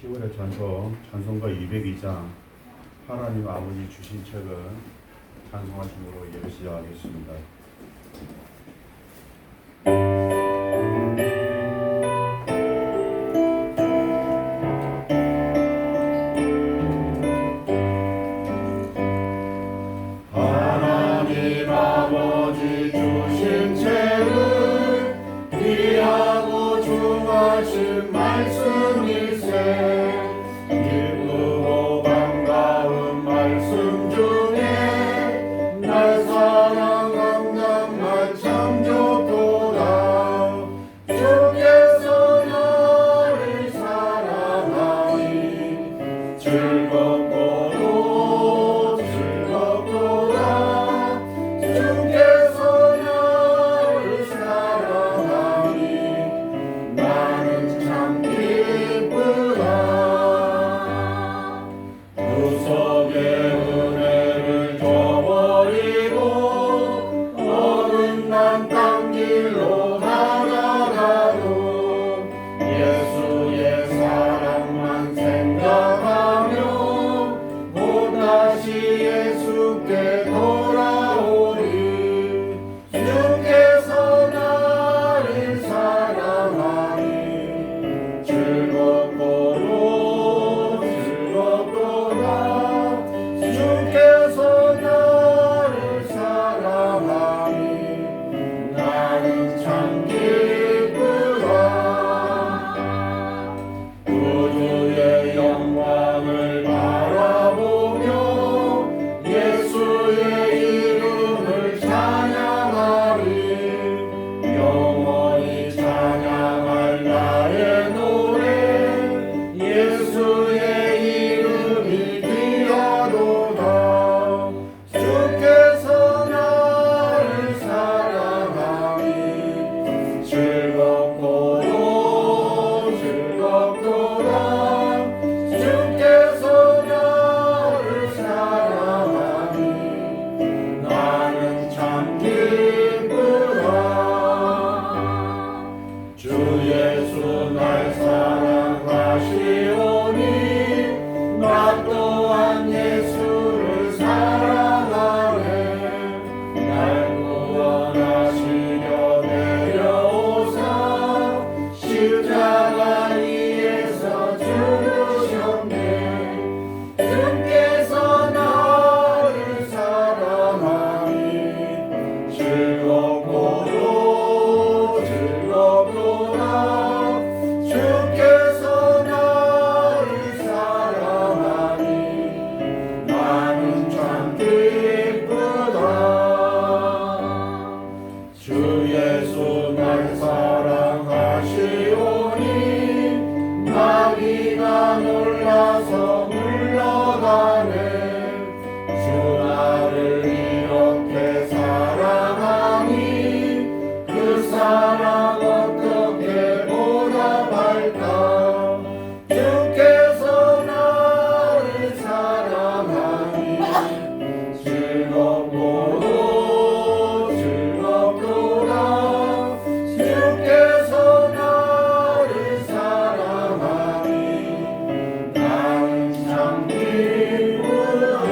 10월의 찬송가 202장 하나님 아버지 주신 책을 찬송하심으로 예배 시작하겠습니다. 하나님 아버지 주신 책을 귀하고 중하신 말씀일세 기쁘고 반가운 말씀 중에 날 사랑한단 말 참 좋도다. 주께서 나를 사랑하니 즐겁고도 즐겁도다. 주께서 나를 사랑하니 나는 참 기쁘다. 구속의 은혜를 저버리고 어긋난 땅 길로 나아가도 예수의 사랑만 생각하며 또다시 예수께 돌아오리. 주께서 나를 사랑하니 즐겁고도 즐겁도다. 주께서 나를 사랑하니 나는 참 기쁘다. 구주의 영광을 바라보며 예수의 이름을 찬양하리. 영원히 찬양할 나의 노래 예수의 이름이 귀하도다. 주께서 나를 사랑하니 즐겁고도 즐겁도다. 주께서 나를 사랑하니 나는 참 기쁘다. 주 예수 날 사랑하시오니 나 또한 예수를 사랑하네. 날 구원하시려 내려오사 십자가 위에서 죽으셨네. 주께서 나를 사랑하니 즐겁고도 즐겁도다. 주께서 나를 사랑하니 나는 참 기쁘다. 주 예수 날 사랑하시오니 마귀가 놀라서 물러가네. 주 나를 이렇게 사랑하니 그 사랑 어떻게 보답할까. 주께서 나를 사랑하니 즐겁고도 즐겁도다. 주께서 나를 사랑하니 나는 참 기쁘다.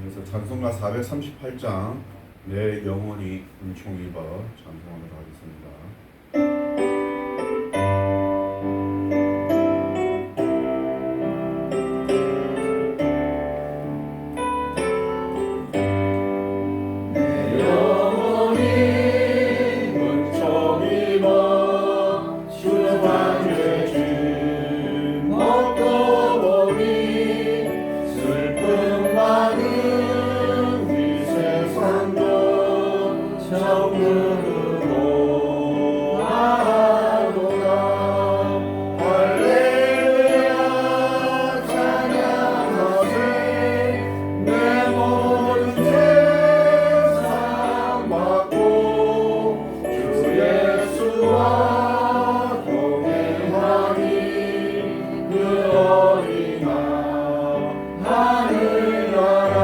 이어서 찬송가 438장 내 영혼이 은총 입어 찬송하도록 하겠습니다. 영혼이 은총 입어 주만 죄짐 먹고 보니 슬픔 많은 이 세상도 정으로 하도다. 할렐루야 찬양하세. 내 모든 죄상 받고 주 예수와 동행하니 그 어린아 하늘 나라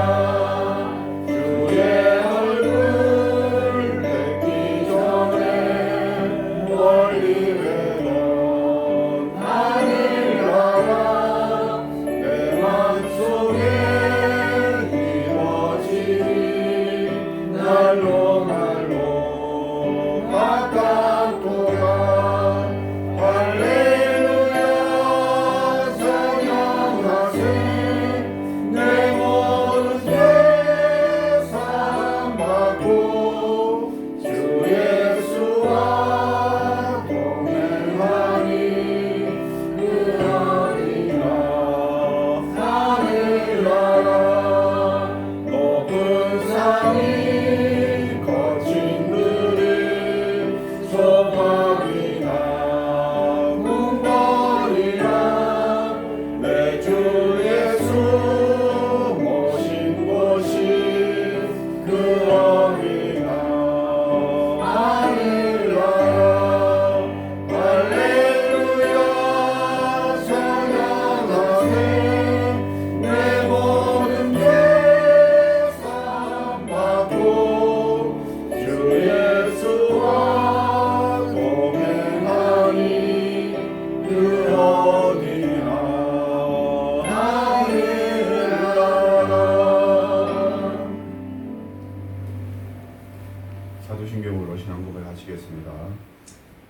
주의 얼굴 뵙기 전에 멀리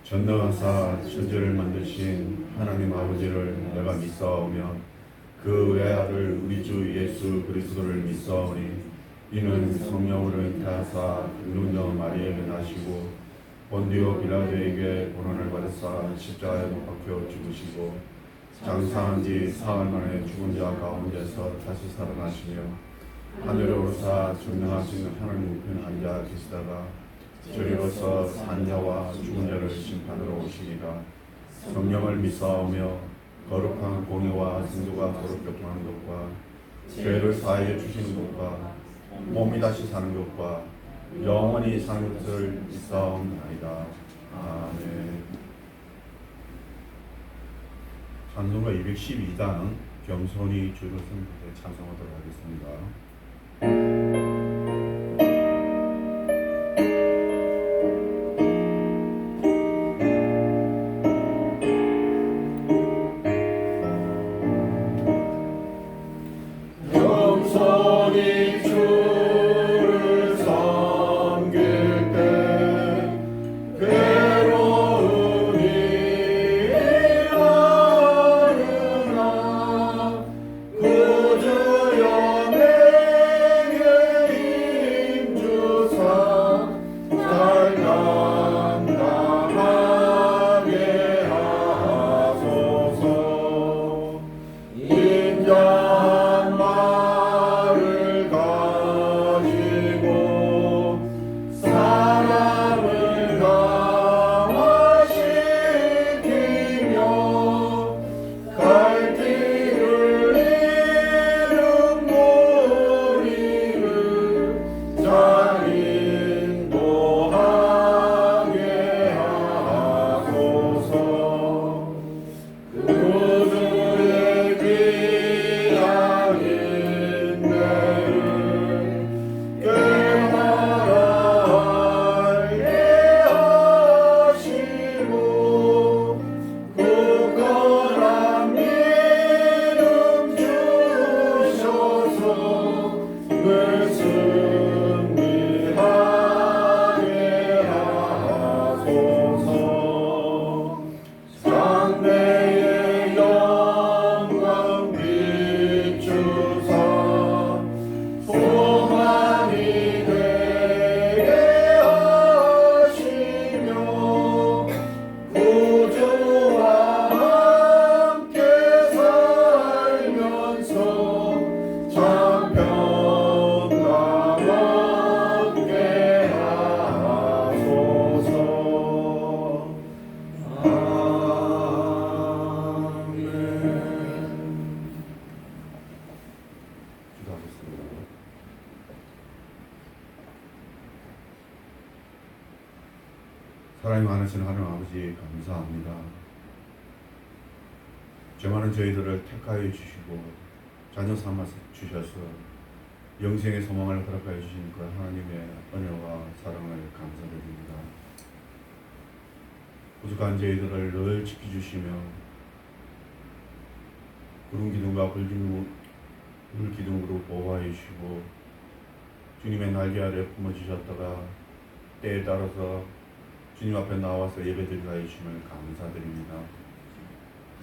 전능하사 천지를 만드신 하나님 아버지를 내가 믿사오며 그 외아들 우리 주 예수 그리스도를 믿사오니 이는 성령으로 잉태하사 능력 마리아에게 나시고 본디오 빌라도에게 고난을 받으사 십자가에 못 박혀 죽으시고 장사한 지 사흘 만에 죽은 자 가운데서 다시 살아나시며 하늘에 오르사 전능하신 하나님 우편에 앉아 계시다가 저리로서 산자와 죽은 자를 심판으로 오시리라. 성령을 믿사오며 거룩한 공의와 승도가 거룩 교통하는 것과 죄를 사하여 주시는 것과 몸이 다시 사는 것과 영원히 사는 것을 믿사옵나이다. 아멘. 찬송가 212장 겸손히 주를 섬기되 찬송하도록 하겠습니다. 사랑이 많으신 하나님 아버지 감사합니다. 죄 많은 저희들을 택하여 주시고 자녀 삼아 주셔서 영생의 소망을 허락하여 주신 그 하나님의 은혜와 사랑을 감사드립니다. 부족한 저희들을 늘 지켜주시며 구름 기둥과 불 기둥으로 보호하여 주시고 주님의 날개 아래 품어주셨다가 때에 따라서 주님 앞에 나와서 예배드리게 하여 주시면 감사드립니다.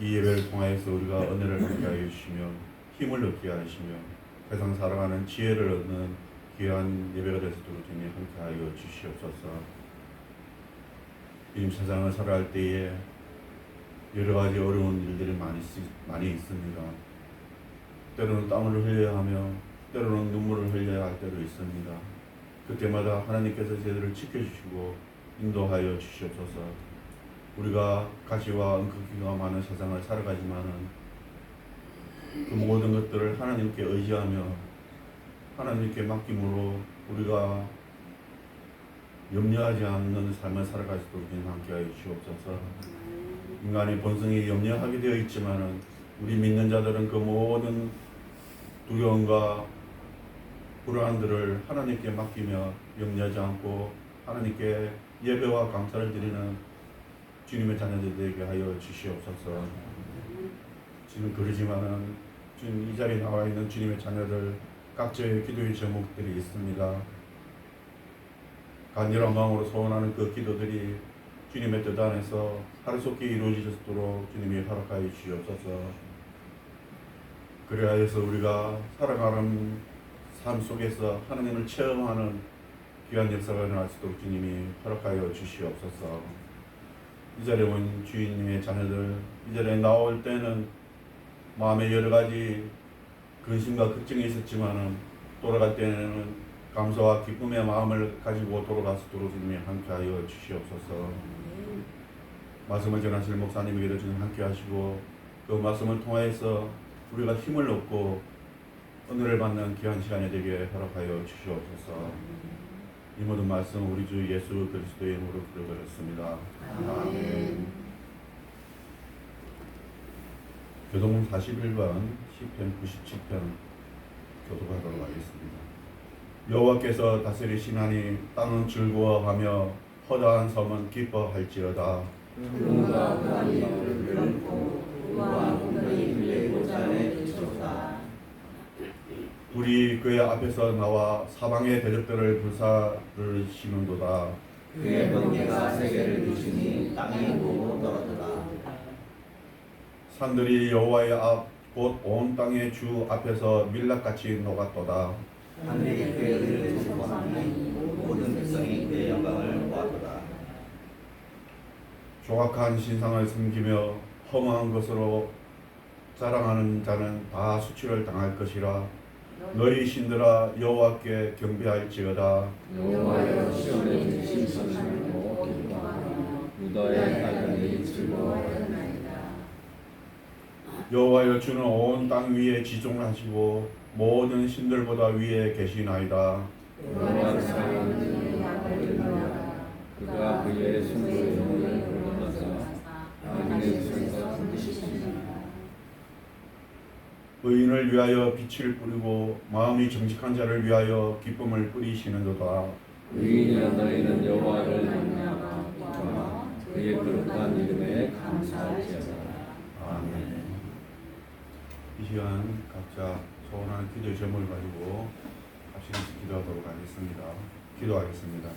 이 예배를 통하여서 우리가 은혜를 얻게 하여 주시며 힘을 얻게 하시며 세상 살아가는 지혜를 얻는 귀한 예배가 되도록 주님 함께 하여 주시옵소서. 이 세상을 살아갈 때에 여러 가지 어려운 일들이 많이 있습니다. 때로는 땀을 흘려야 하며 때로는 눈물을 흘려야 할 때도 있습니다. 그때마다 하나님께서 저희들을 지켜주시고 인도하여 주시옵소서. 우리가 가시와 은극기가 많은 세상을 살아가지만은 그 모든 것들을 하나님께 의지하며 하나님께 맡김으로 우리가 염려하지 않는 삶을 살아갈 수 있도록 함께하여 주시옵소서. 인간의 본성이 염려하게 되어 있지만은 우리 믿는 자들은 그 모든 두려움과 불안들을 하나님께 맡기며 염려하지 않고 하나님께 예배와 감사를 드리는 주님의 자녀들 되게 하여 주시옵소서. 지금 그러지만은 지금 이 자리에 나와 있는 주님의 자녀들 각자의 기도의 제목들이 있습니다. 간절한 마음으로 소원하는 그 기도들이 주님의 뜻 안에서 하루속히 이루어지도록 주님이 허락하여 주시옵소서. 그래야해서 우리가 살아가는 삶 속에서 하나님을 체험하는 귀한 역사가 일어날 수 있도록 주님이 허락하여 주시옵소서. 이 자리에 온 주인님의 자녀들, 이 자리에 나올 때는 마음에 여러 가지 근심과 걱정이 있었지만은 돌아갈 때는 감사와 기쁨의 마음을 가지고 돌아갈 수 있도록 주님이 함께하여 주시옵소서. 말씀을 전하실 목사님에게도 주님 함께하시고 그 말씀을 통하여서 우리가 힘을 얻고 은혜를 받는 귀한 시간이 되게 허락하여 주시옵소서. 이 모든 말씀 우리 주 예수 그리스도의 이름으로 기도드렸습니다. 아멘. 교독문 41번 시편 97편 교독하도록 하겠습니다. 여호와께서 다스리시나니 땅은 즐거워하며 허다한 섬은 기뻐할지어다. 그가 그의 입을 열고 그와 그의 그의 보좌에 비쳤다. 우리 그의 앞에서 나와 사방의 대적들을 불사르시는도다. 그의 번개가 세계를 비추니 땅이 보고 떨어져라. 산들이 여호와의 앞 곧 온 땅의 주 앞에서 밀랍같이 녹았도다. 하늘이 그의 선포하니 모든 백성이 그의 영광을 보았도다. 조각한 신상을 섬기며 허무한 것으로 자랑하는 자는 다 수치를 당할 것이라. 너희 신들아 여호와께 경배할지어다. 여호와여 시온에 계신 선을 보고 기뻐하며 유다의 딸들이 즐거워하나이다. 여호와여 주는 온 땅 위에 지종하시고 모든 신들보다 위에 계시나이다. 여호와의 사랑은 야곱을 위하라. 그가 그의 손으로 영혼을 불러내사 악인의 손에서 건지시니라. 의인을 위하여 빛을 뿌리고 마음이 정직한 자를 위하여 기쁨을 뿌리시는도다. 의인이여 너희는 여호와를 만나고 기뻐하며 그의 거룩한 이름에 감사할지어다. 아멘. 이 시간 각자 소원하는 기도의 제목을 가지고 합심해서 기도하도록 하겠습니다. 기도하겠습니다.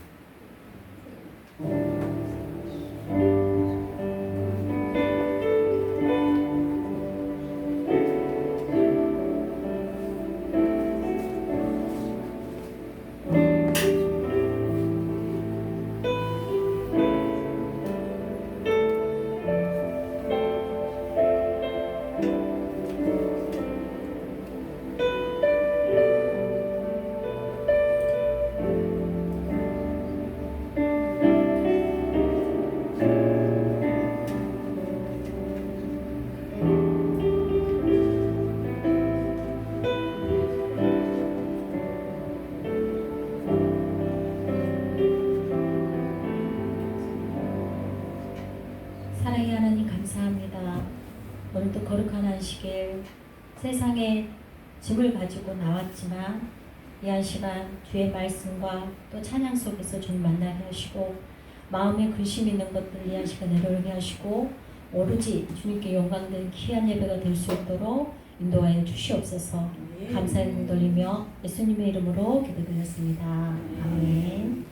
사랑의 하나님 감사합니다. 오늘도 거룩한 안식일 세상에 짐을 가지고 나왔지만 이 한 시간 주의 말씀과 또 찬양 속에서 주님 만나게 하시고 마음에 근심 있는 것들 이 한 시간 내려오게 하시고 오로지 주님께 영광된 귀한 예배가 될 수 있도록 인도하여 주시옵소서. 감사의 금 돌리며 예수님의 이름으로 기도드렸습니다. 아멘.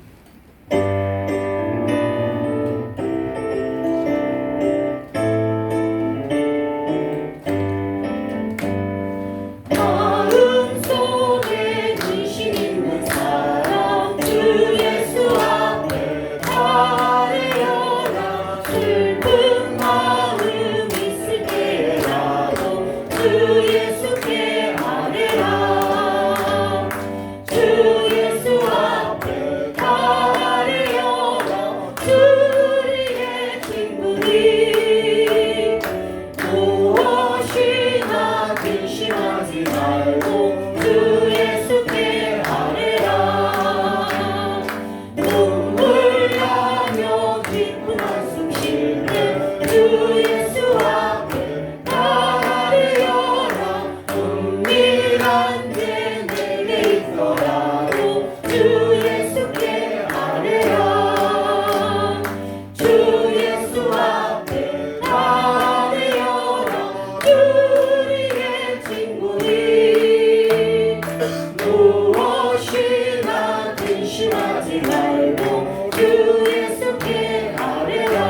무엇이나 근심하지 말고 주 예수께 아뢰라.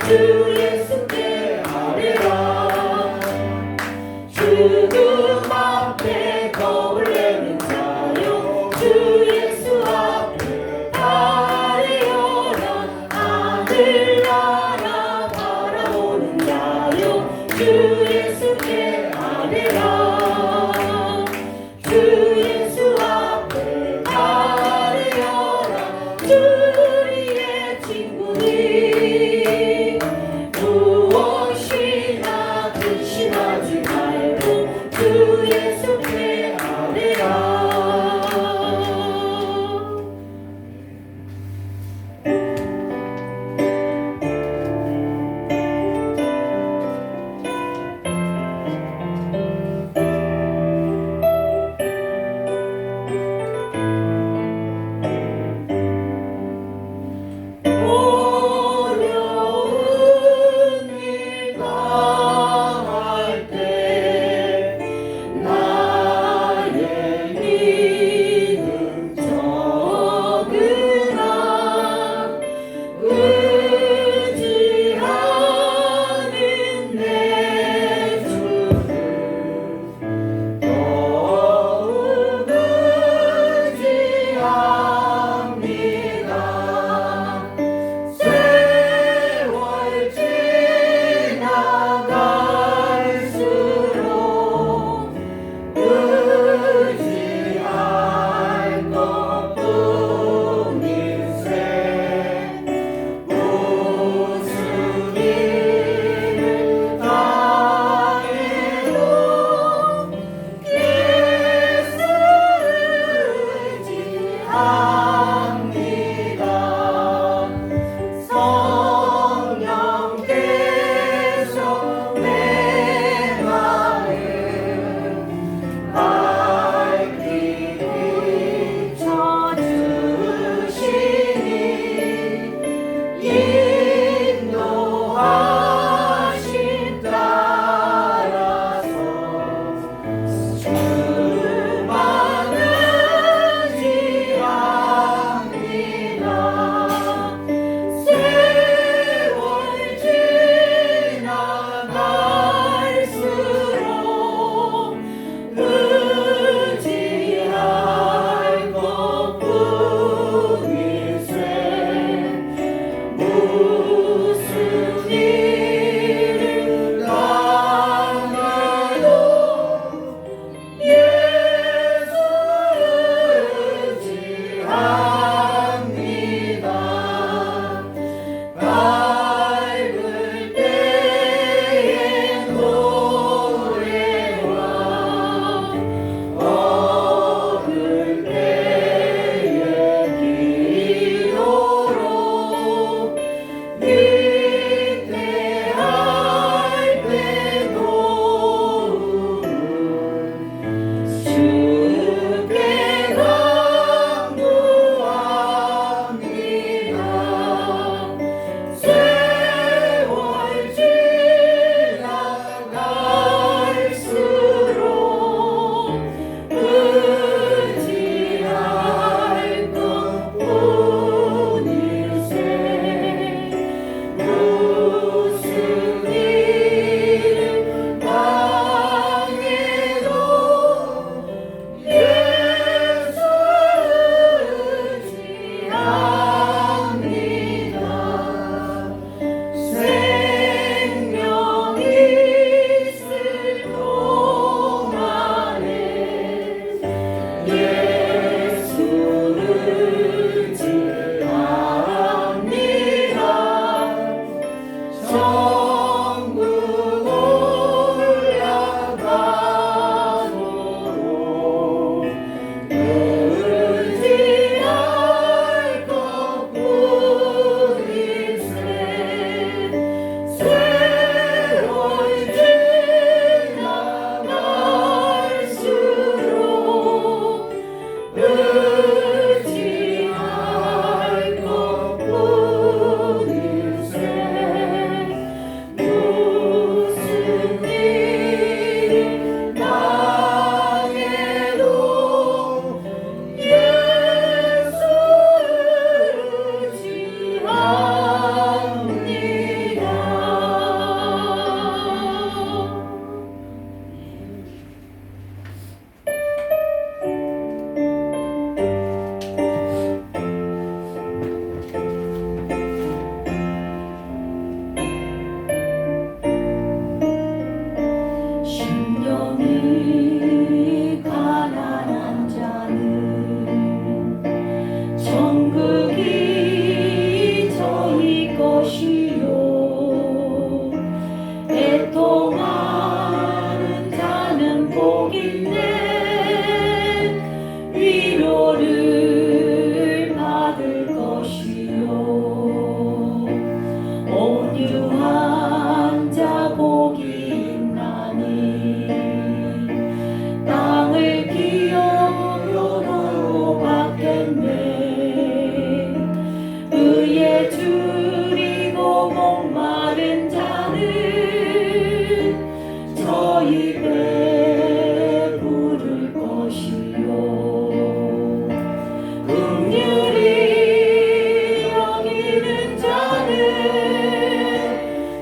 주 예수께 아뢰라 죽음 앞에 거울 내는 자요 주 예수 앞에 아뢰어라 하늘나라 바라보는 자요 주 예수께 아뢰라 주 예수 앞에 아뢰어라 주리의 친구니 무엇이나 근심하지 말고 주 예수께 아뢰라 어려운 일 당할 때 나의 믿음 적으라 의지하는 내 주를 더욱 의지합니다 세월 지나갈수록 의지할 것뿐일세 무슨 일을 당해도 예수 의지합니다 성령께서 내 마음 밝히 비춰주시니 인도하심 따라서 주만 의지합니다 세월 지나갈수록 의지할 것뿐일세 무슨 일을 당해도 예수 의지합니다 밝을 때의 노래와 어두울 때의 기도로 내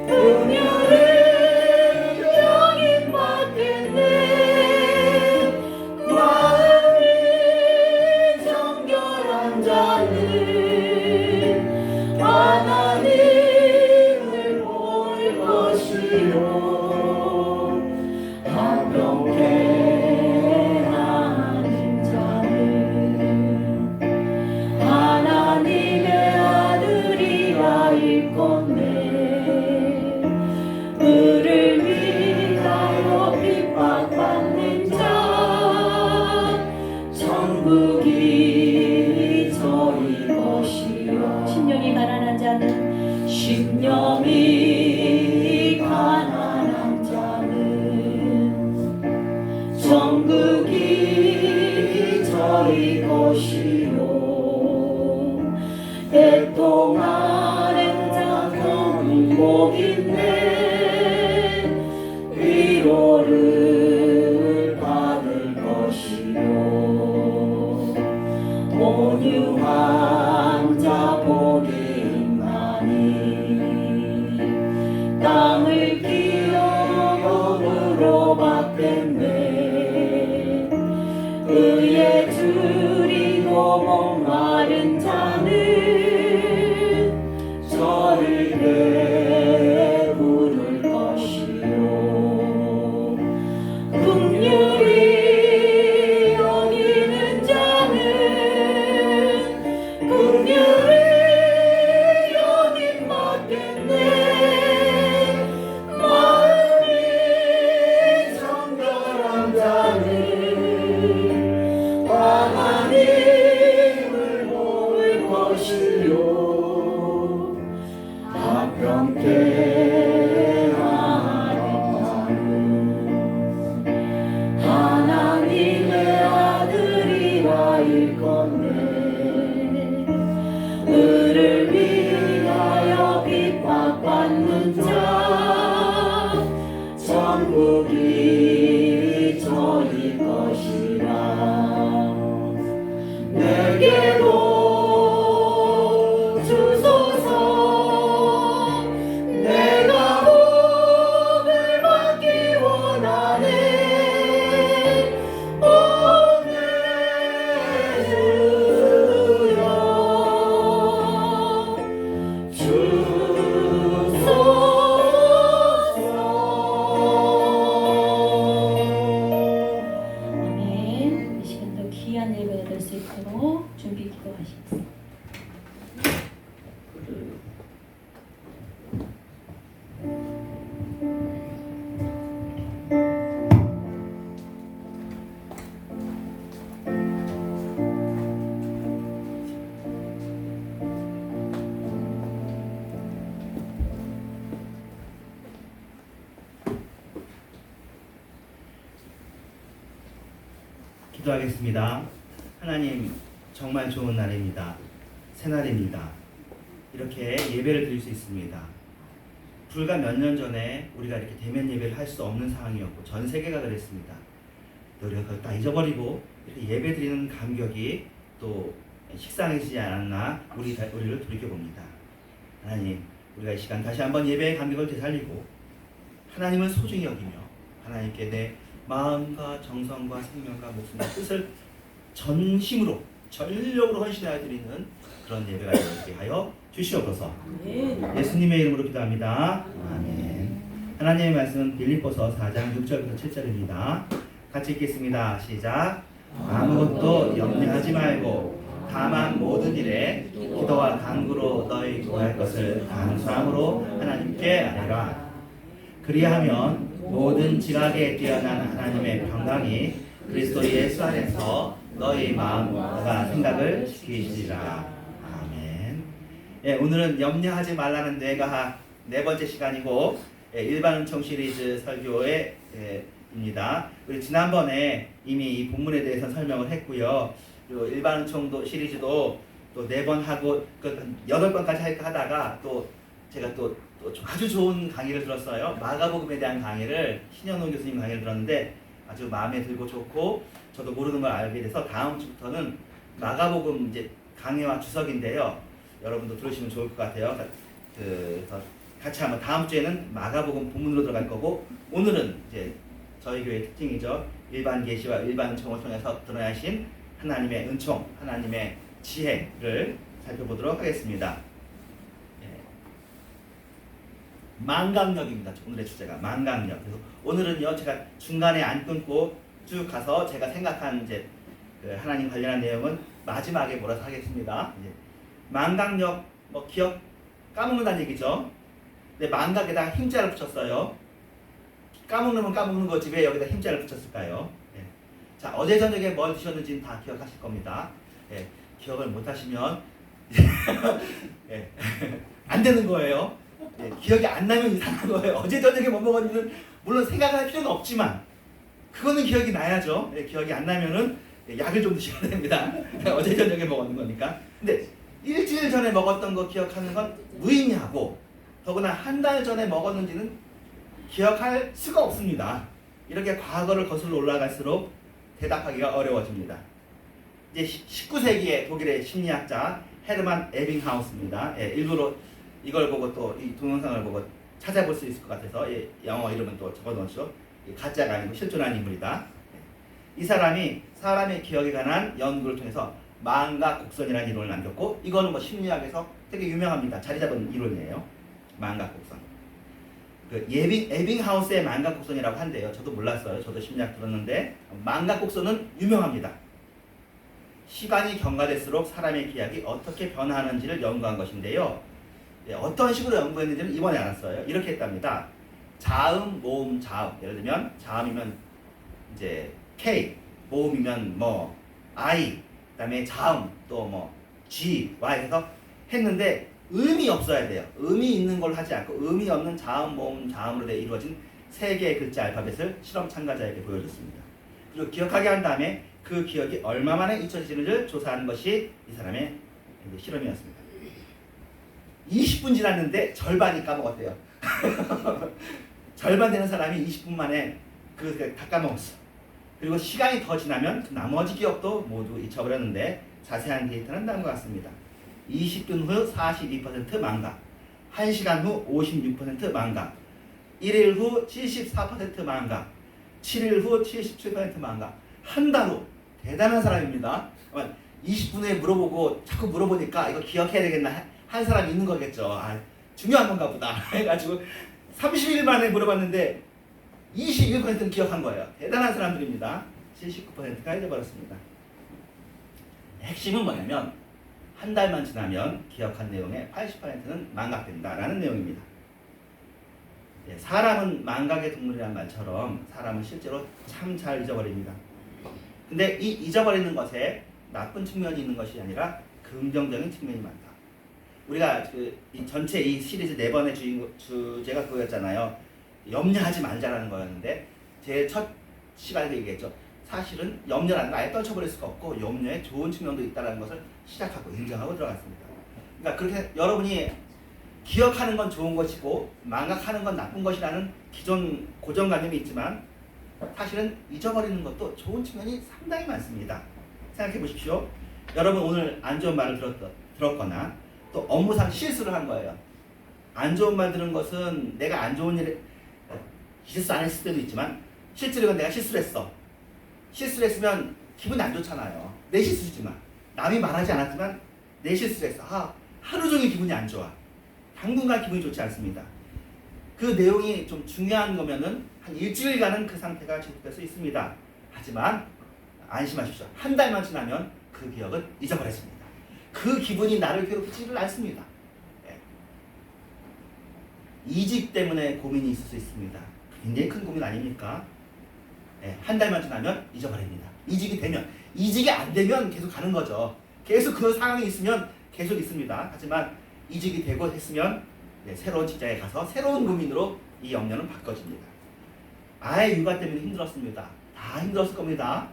긍휼을 여긴 받겠네. 마음이 정결한 자는 하나님을 볼 것이요 합병케 하는 자는 하나님의 아들이라 일컫네. 그를 위하여 핍박받는 자 천국이 저희 것이요 심령이 가난한 자는 심령이 가난한 자는 천국이 저희 것이요 애통하는 자는 복 있네. 위로를 받을 것이요 온유한 자 복이 있나니 땅을 기업으로 받겠네. 그의 줄이고 목마른 자는 저를 부를 것이요 긍휼히 여기는 자는 긍휼히 여김 받겠네. 마음이 정결한 자는 하나님을 볼 것이요 합병케 하는 자는 하나님의 아들이라 일컫네. 그를 위하여 핍박받는 자 천국이 저희 것이라. 내게도 주소서. 내가 복을 받기 원하네. 오늘 아멘. 이 시간도 귀한 예배가 될 수 있도록 준비 기도하시겠습니다. 기도하겠습니다. 하나님, 정말 좋은 날입니다. 새날입니다. 이렇게 예배를 드릴 수 있습니다. 불과 몇 년 전에 우리가 이렇게 대면 예배를 할 수 없는 상황이었고 전 세계가 그랬습니다. 우리가 그걸 다 잊어버리고 이렇게 예배 드리는 감격이 또 식상해지지 않았나 우리를 돌이켜봅니다. 하나님, 우리가 이 시간 다시 한번 예배의 감격을 되살리고 하나님을 소중히 여기며 하나님께 내 마음과 정성과 생명과 목숨과 뜻을 전심으로 전력으로 헌신하여 드리는 그런 예배가 되게 하여 주시옵소서. 예수님의 이름으로 기도합니다. 아멘. 하나님의 말씀은 빌립보서 4장 6절부터 7절입니다. 같이 읽겠습니다. 시작. 아무것도 염려하지 말고 다만 모든 일에 기도와 간구로 너희 구할 것을 감사함으로 하나님께 아뢰라. 그리하면 모든 지각에 뛰어난 하나님의 평강이 그리스도 예수 안에서 너희 마음과 생각을 지키시리라. 아멘. 예, 오늘은 염려하지 말라는 뇌가 네 번째 시간이고 일반 은총 시리즈 설교의 입니다. 우리 지난번에 이미 이 본문에 대해서 설명을 했고요. 일반 은총 시리즈도 또 4번 하고 8번까지 하다가 또 제가 또 아주 좋은 강의를 들었어요. 마가복음에 대한 강의를 신현웅 교수님 강의를 들었는데 아주 마음에 들고 좋고 저도 모르는 걸 알게 돼서 다음 주부터는 마가복음 이제 강의와 주석인데요. 여러분도 들으시면 좋을 것 같아요. 그래서 같이 한번 다음 주에는 마가복음 본문으로 들어갈 거고 오늘은 이제 저희 교회 특징이죠. 일반 계시와 일반 은총을 통해서 드러나신 하나님의 은총, 하나님의 지혜를 살펴보도록 하겠습니다. 망각력입니다. 오늘의 주제가 망각력. 그래서 오늘은요 제가 중간에 안 끊고 쭉 가서 제가 생각한 이제 그 하나님 관련한 내용은 마지막에 몰아서 하겠습니다. 이제 망각력 뭐 기억 까먹는다는 얘기죠. 근데 망각에다 힘자를 붙였어요. 까먹는 까먹는 거지 왜 여기다 힘자를 붙였을까요? 예. 자 어제 저녁에 뭘 드셨는지는 다 기억하실 겁니다. 예. 기억을 못하시면 예. 안 되는 거예요. 예. 기억이 안 나면 이상한 거예요. 어제 저녁에 뭐 먹었는지는 물론 생각할 필요는 없지만 그거는 기억이 나야죠. 예. 기억이 안 나면은 약을 좀 드셔야 됩니다. 어제 저녁에 먹었는 거니까. 근데 일주일 전에 먹었던 거 기억하는 건 무의미하고 더구나 한 달 전에 먹었는지는 기억할 수가 없습니다. 이렇게 과거를 거슬러 올라갈수록 대답하기가 어려워집니다. 이제 19세기의 독일의 심리학자 헤르만 에빙하우스입니다. 예, 일부러 이걸 보고 또 이 동영상을 보고 찾아볼 수 있을 것 같아서 예, 영어 이름은 또 적어놓으시죠. 가짜가 아니고 실존한 인물이다. 이 사람이 사람의 기억에 관한 연구를 통해서 망각곡선이라는 이론을 남겼고 이거는 뭐 심리학에서 되게 유명합니다. 자리 잡은 이론이에요. 망각곡선. 그 에빙하우스의 망각곡선이라고 한대요. 저도 몰랐어요. 저도 심리학 들었는데 망각곡선은 유명합니다. 시간이 경과될수록 사람의 기억이 어떻게 변화하는지를 연구한 것인데요. 예, 어떤 식으로 연구했는지는 이번에 알았어요. 이렇게 했답니다. 자음, 모음, 자음. 예를 들면 자음이면 이제 K, 모음이면 뭐 I, 그다음에 자음 또 뭐 G, Y 해서 했는데 의미 없어야 돼요. 의미 있는 걸 하지 않고 의미 없는 자음, 모음, 자음으로 이루어진 3개의 글자 알파벳을 실험 참가자에게 보여줬습니다. 그리고 기억하게 한 다음에 그 기억이 얼마 만에 잊혀지는지를 조사하는 것이 이 사람의 실험이었습니다. 20분 지났는데 절반이 까먹었대요. 절반 되는 사람이 20분 만에 그걸 다 까먹었어. 그리고 시간이 더 지나면 그 나머지 기억도 모두 잊혀버렸는데 자세한 데이터는 다음과 같습니다. 20분 후 42% 망각, 1시간 후 56% 망각, 1일 후 74% 망각, 7일 후 77% 망각, 한 달 후 대단한 사람입니다. 20분에 물어보고 자꾸 물어보니까 이거 기억해야 되겠나 한 사람이 있는 거겠죠. 아, 중요한 건가 보다 해가지고 31일 만에 물어봤는데 21%는 기억한 거예요. 대단한 사람들입니다. 79%가 잊어버렸습니다. 핵심은 뭐냐면 한 달만 지나면 기억한 내용의 80%는 망각된다라는 내용입니다. 예, 사람은 망각의 동물이란 말처럼 사람은 실제로 참 잘 잊어버립니다. 근데 이 잊어버리는 것에 나쁜 측면이 있는 것이 아니라 긍정적인 측면이 많다. 우리가 이 전체 이 시리즈 4번의 주제가 그거였잖아요. 염려하지 말자라는 거였는데 제 첫 시간에 얘기했죠. 사실은 염려라는 걸 아예 떨쳐버릴 수가 없고 염려에 좋은 측면도 있다는 것을 시작하고 인정하고 들어갔습니다. 그러니까 그렇게 여러분이 기억하는 건 좋은 것이고 망각하는 건 나쁜 것이라는 기존 고정관념이 있지만 사실은 잊어버리는 것도 좋은 측면이 상당히 많습니다. 생각해 보십시오. 여러분 오늘 안 좋은 말을 들었거나 또 업무상 실수를 한 거예요. 안 좋은 말 들은 것은 내가 안 좋은 일에 실수 안 했을 때도 있지만 실제로 내가 실수를 했어. 실수를 했으면 기분이 안 좋잖아요. 내 실수지만 남이 말하지 않았지만 내 실수를 했어. 하루 종일 기분이 안 좋아. 당분간 기분이 좋지 않습니다. 그 내용이 좀 중요한 거면은 한 일주일간은 그 상태가 지속될 수 있습니다. 하지만 안심하십시오. 한 달만 지나면 그 기억은 잊어버렸습니다. 그 기분이 나를 괴롭히지를 않습니다. 예. 이직 때문에 고민이 있을 수 있습니다. 굉장히 큰 고민 아닙니까? 예. 한 달만 지나면 잊어버립니다. 이직이 되면. 이직이 안 되면 계속 가는 거죠. 계속 그 상황이 있으면 계속 있습니다. 하지만 이직이 되고 했으면 새로운 직장에 가서 새로운 고민으로 이 염려는 바꿔집니다. 아예 육아 때문에 힘들었습니다. 다 힘들었을 겁니다.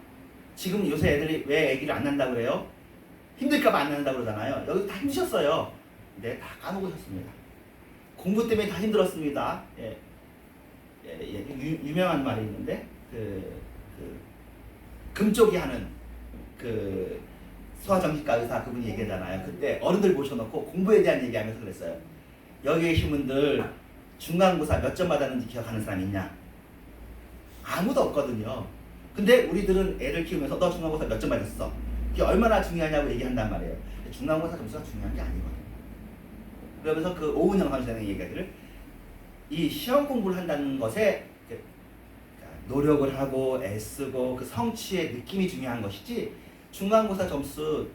지금 요새 애들이 왜 아기를 안 낳는다고 그래요? 힘들까봐 안 낳는다고 그러잖아요. 여기 다 힘드셨어요. 근데 다 까먹으셨습니다. 공부 때문에 다 힘들었습니다. 유명한 말이 있는데 금쪽이 하는 소아정신과 의사 그분이 얘기하잖아요. 그때 어른들 모셔놓고 공부에 대한 얘기하면서 그랬어요. 여기 계신 분들 중간고사 몇 점 받았는지 기억하는 사람 있냐? 아무도 없거든요. 근데 우리들은 애를 키우면서 너 중간고사 몇 점 받았어? 그게 얼마나 중요하냐고 얘기한단 말이에요. 중간고사 점수가 중요한 게 아니거든요. 그러면서 그 오은영 선생의 얘기를 이 시험 공부를 한다는 것에 노력을 하고 애쓰고 그 성취의 느낌이 중요한 것이지, 중간고사 점수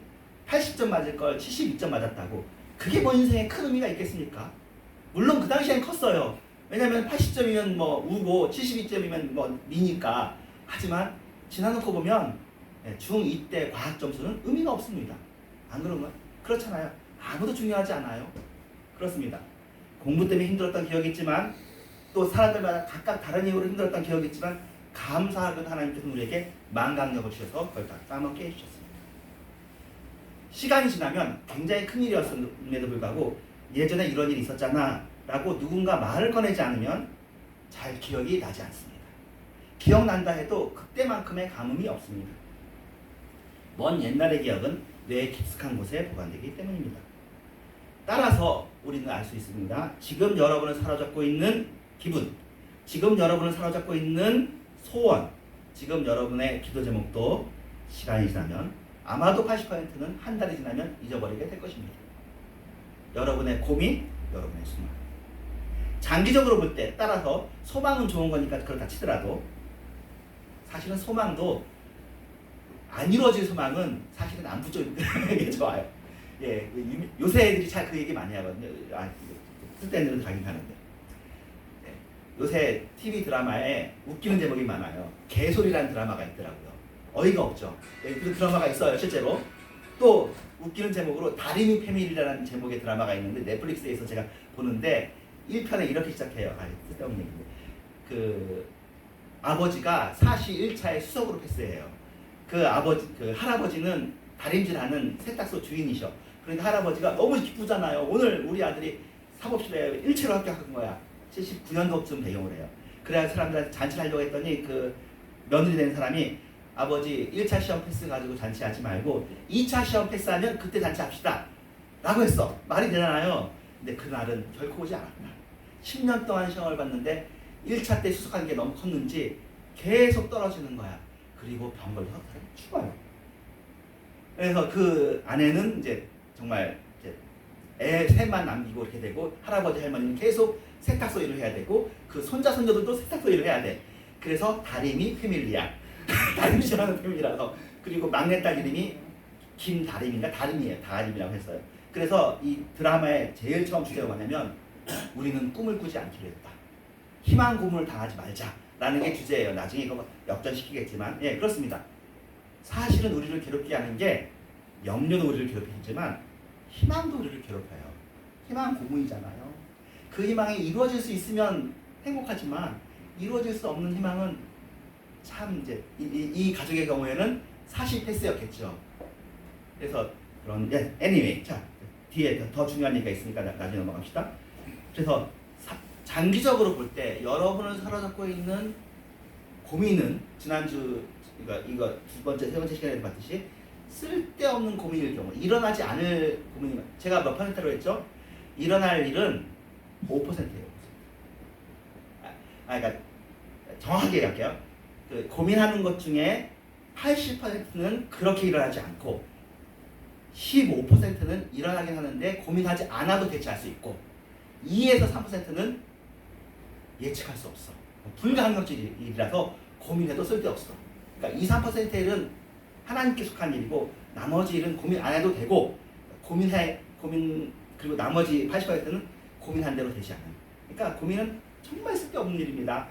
80점 맞을 걸 72점 맞았다고 그게 뭐 인생에 큰 의미가 있겠습니까? 물론 그 당시엔 컸어요. 왜냐면 80점이면 뭐 우고 72점이면 뭐 미니까. 하지만 지나놓고 보면 중2 때 과학 점수는 의미가 없습니다. 안 그런가요? 그렇잖아요. 아무도 중요하지 않아요. 그렇습니다. 공부 때문에 힘들었던 기억이 있지만, 또 사람들마다 각각 다른 이유로 힘들었던 기억이 있지만, 감사하게도 하나님께서 우리에게 망각력을 주셔서 그걸 다 까먹게 해주셨습니다. 시간이 지나면 굉장히 큰일이었음에도 불구하고 예전에 이런 일이 있었잖아 라고 누군가 말을 꺼내지 않으면 잘 기억이 나지 않습니다. 기억난다 해도 그때만큼의 감흥이 없습니다. 먼 옛날의 기억은 뇌의 깊숙한 곳에 보관되기 때문입니다. 따라서 우리는 알 수 있습니다. 지금 여러분을 사로잡고 있는 기분, 지금 여러분을 사로잡고 있는 소원, 지금 여러분의 기도 제목도 시간이 지나면 아마도 80%는 한 달이 지나면 잊어버리게 될 것입니다. 여러분의 고민, 여러분의 소망. 장기적으로 볼 때 따라서 소망은 좋은 거니까 그렇다 치더라도 사실은 소망도 안 이루어질 소망은 사실은 안 붙여주는 좋아요. 예, 요새 애들이 잘 그 얘기 많이 하거든요. 쓸데있는 데로 가긴 하는데. 예, 요새 TV 드라마에 웃기는 제목이 많아요. 개소리라는 드라마가 있더라고요. 어이가 없죠. 예, 그 드라마가 있어요, 실제로. 또 웃기는 제목으로 다리미 패밀리라는 제목의 드라마가 있는데 넷플릭스에서 제가 보는데 1편에 이렇게 시작해요. 쓸데없는 얘기인데. 그 아버지가 사시 1차에 수석으로 패스해요. 그 할아버지는 다림질하는 세탁소 주인이셔. 그러니까 할아버지가 너무 기쁘잖아요. 오늘 우리 아들이 사법실에 일체로 합격한 거야. 79년도쯤 배경을 해요. 그래야 사람들한테 잔치를 하려고 했더니 그 며느리 된 사람이 아버지 1차 시험 패스 가지고 잔치하지 말고 2차 시험 패스하면 그때 잔치합시다 라고 했어. 말이 되잖아요. 근데 그날은 결코 오지 않았다. 10년 동안 시험을 봤는데 1차 때 수석한 게 너무 컸는지 계속 떨어지는 거야. 그리고 병 걸려서 죽어요. 그래서 그 아내는 이제 정말 이제 애 셋만 남기고 이렇게 되고, 할아버지 할머니는 계속 세탁소 일을 해야 되고, 그 손자 손녀들도 세탁소 일을 해야 돼. 그래서 다리미 패밀리야. 다리미 싫어하는 패밀리라서. 그리고 막내딸 이름이 김다림인가 다림이에요. 다림이라고 했어요. 그래서 이 드라마의 제일 처음 주제가 뭐냐면 우리는 꿈을 꾸지 않기로 했다. 희망 고문을 당하지 말자라는 게 주제예요. 나중에 이거 역전시키겠지만, 예, 그렇습니다. 사실은 우리를 괴롭게 하는 게 염려도 우리를 괴롭히지만 희망도 우리를 괴롭혀요. 희망 고문이잖아요. 그 희망이 이루어질 수 있으면 행복하지만 이루어질 수 없는 희망은 참 이제 이 가족의 경우에는 사실 패스였겠죠. 그래서 그런 anyway, 자 뒤에 더 중요한 얘기가 있으니까 나중에 넘어갑시다. 그래서 장기적으로 볼 때 여러분을 사로잡고 있는 고민은 지난주 이거 두 번째, 세 번째 시간에 봤듯이 쓸데없는 고민일 경우, 일어나지 않을 고민이, 제가 몇 퍼센트로 했죠? 일어날 일은 5%예요. 그러니까 정확하게 얘기할게요. 그 고민하는 것 중에 80%는 그렇게 일어나지 않고 15%는 일어나긴 하는데 고민하지 않아도 대체할 수 있고 2에서 3%는 예측할 수 없어. 불가항력적 일이라서 고민해도 쓸데없어. 그러니까 2, 3%의 일은 하나님께 속한 일이고 나머지 일은 고민 안 해도 되고 그리고 나머지 80%는 고민한 대로 되지 않아요. 그러니까 고민은 정말 쓸데없는 일입니다.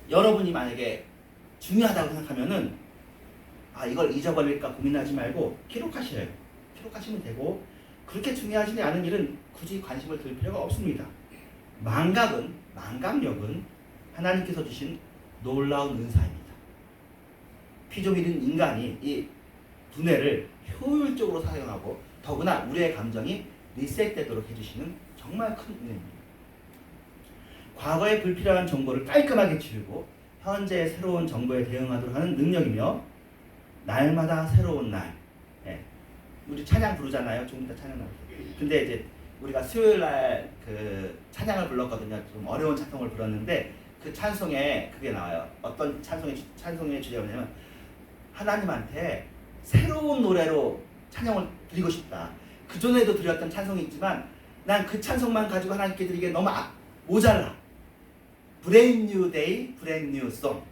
여러분이 만약에 중요하다고 생각하면은 이걸 잊어버릴까 고민하지 말고 기록하시래요. 기록하시면 되고, 그렇게 중요하지 않은 일은 굳이 관심을 들 필요가 없습니다. 망각력은 하나님께서 주신 놀라운 은사입니다. 피조물인 인간이 이 두뇌를 효율적으로 사용하고 더구나 우리의 감정이 리셋되도록 해주시는 정말 큰 은혜입니다. 과거의 불필요한 정보를 깔끔하게 지우고 현재의 새로운 정보에 대응하도록 하는 능력이며, 날마다 새로운 날. 우리 찬양 부르잖아요. 조금 이따 찬양 나올게요. 근데 이제 우리가 수요일 날 그 찬양을 불렀거든요. 좀 어려운 찬송을 불렀는데 그 찬송에 그게 나와요. 어떤 찬송의 주제가 뭐냐면 하나님한테 새로운 노래로 찬양을 드리고 싶다. 그 전에도 드렸던 찬송이 있지만 난 그 찬송만 가지고 하나님께 드리기에 너무 모자라. Brand new day, brand new song.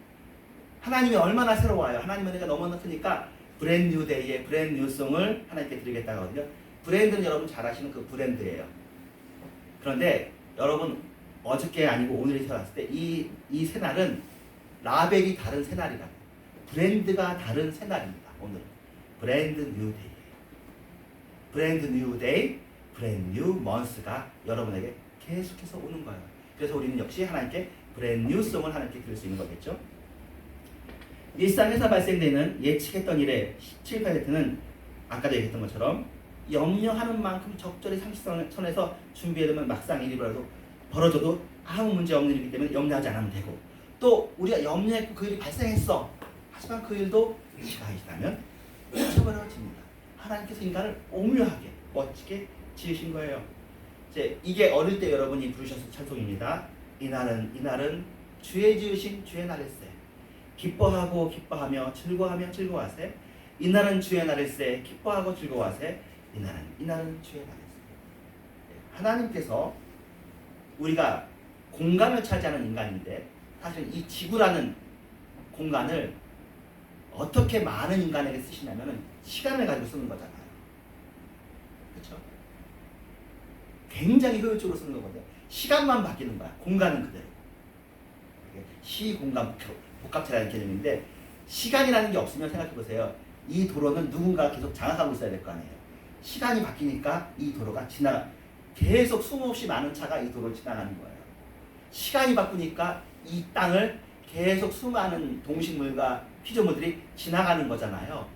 하나님이 얼마나 새로워요. 하나님의 은혜가 너무나 크니까 Brand new day의 brand new song을 하나님께 드리겠다고 하거든요. 브랜드는 여러분 잘 아시는 그 브랜드예요. 그런데 여러분 어저께 아니고 오늘이 태어났을 때 이 새날은 라벨이 다른 새날이라 브랜드가 다른 새날입니다. 오늘은 브랜드 뉴 데이, 브랜드 뉴 데이, 브랜드 뉴 먼스가 여러분에게 계속해서 오는 거예요. 그래서 우리는 역시 하나님께 브랜드 뉴 송을 하나님께 드릴 수 있는 거겠죠. 일상에서 발생되는 예측했던 일의 7%는 아까도 얘기했던 것처럼 염려하는 만큼 적절히 상식선에서 준비해두면 막상 일이 벌어져도 아무 문제 없는 일이기 때문에 염려하지 않으면 되고, 또 우리가 염려했고 그 일이 발생했어. 하지만 그 일도 시간이 지나면 잊혀버려집니다. 하나님께서 인간을 오묘하게 멋지게 지으신 거예요. 이게 어릴 때 여러분이 부르셨을 찬송입니다. 이날은 주의 지으신 주의 날일세. 기뻐하고 기뻐하며 즐거워하며 즐거워하세. 이날은 주의 날일세. 기뻐하고 즐거워하세. 이날은 주의 날일세. 하나님께서 우리가 공간을 차지하는 인간인데 사실 이 지구라는 공간을 어떻게 많은 인간에게 쓰시냐면은 시간을 가지고 쓰는 거잖아요. 그렇죠? 굉장히 효율적으로 쓰는 거거든요. 시간만 바뀌는 거야. 공간은 그대로. 시, 공간, 복합체라는 개념인데 시간이라는 게 없으면 생각해 보세요. 이 도로는 누군가가 계속 장악하고 있어야 될 거 아니에요. 시간이 바뀌니까 이 도로가 계속 숨없이 많은 차가 이 도로를 지나가는 거예요. 시간이 바꾸니까 이 땅을 계속 수많은 동식물과 피조물들이 지나가는 거잖아요.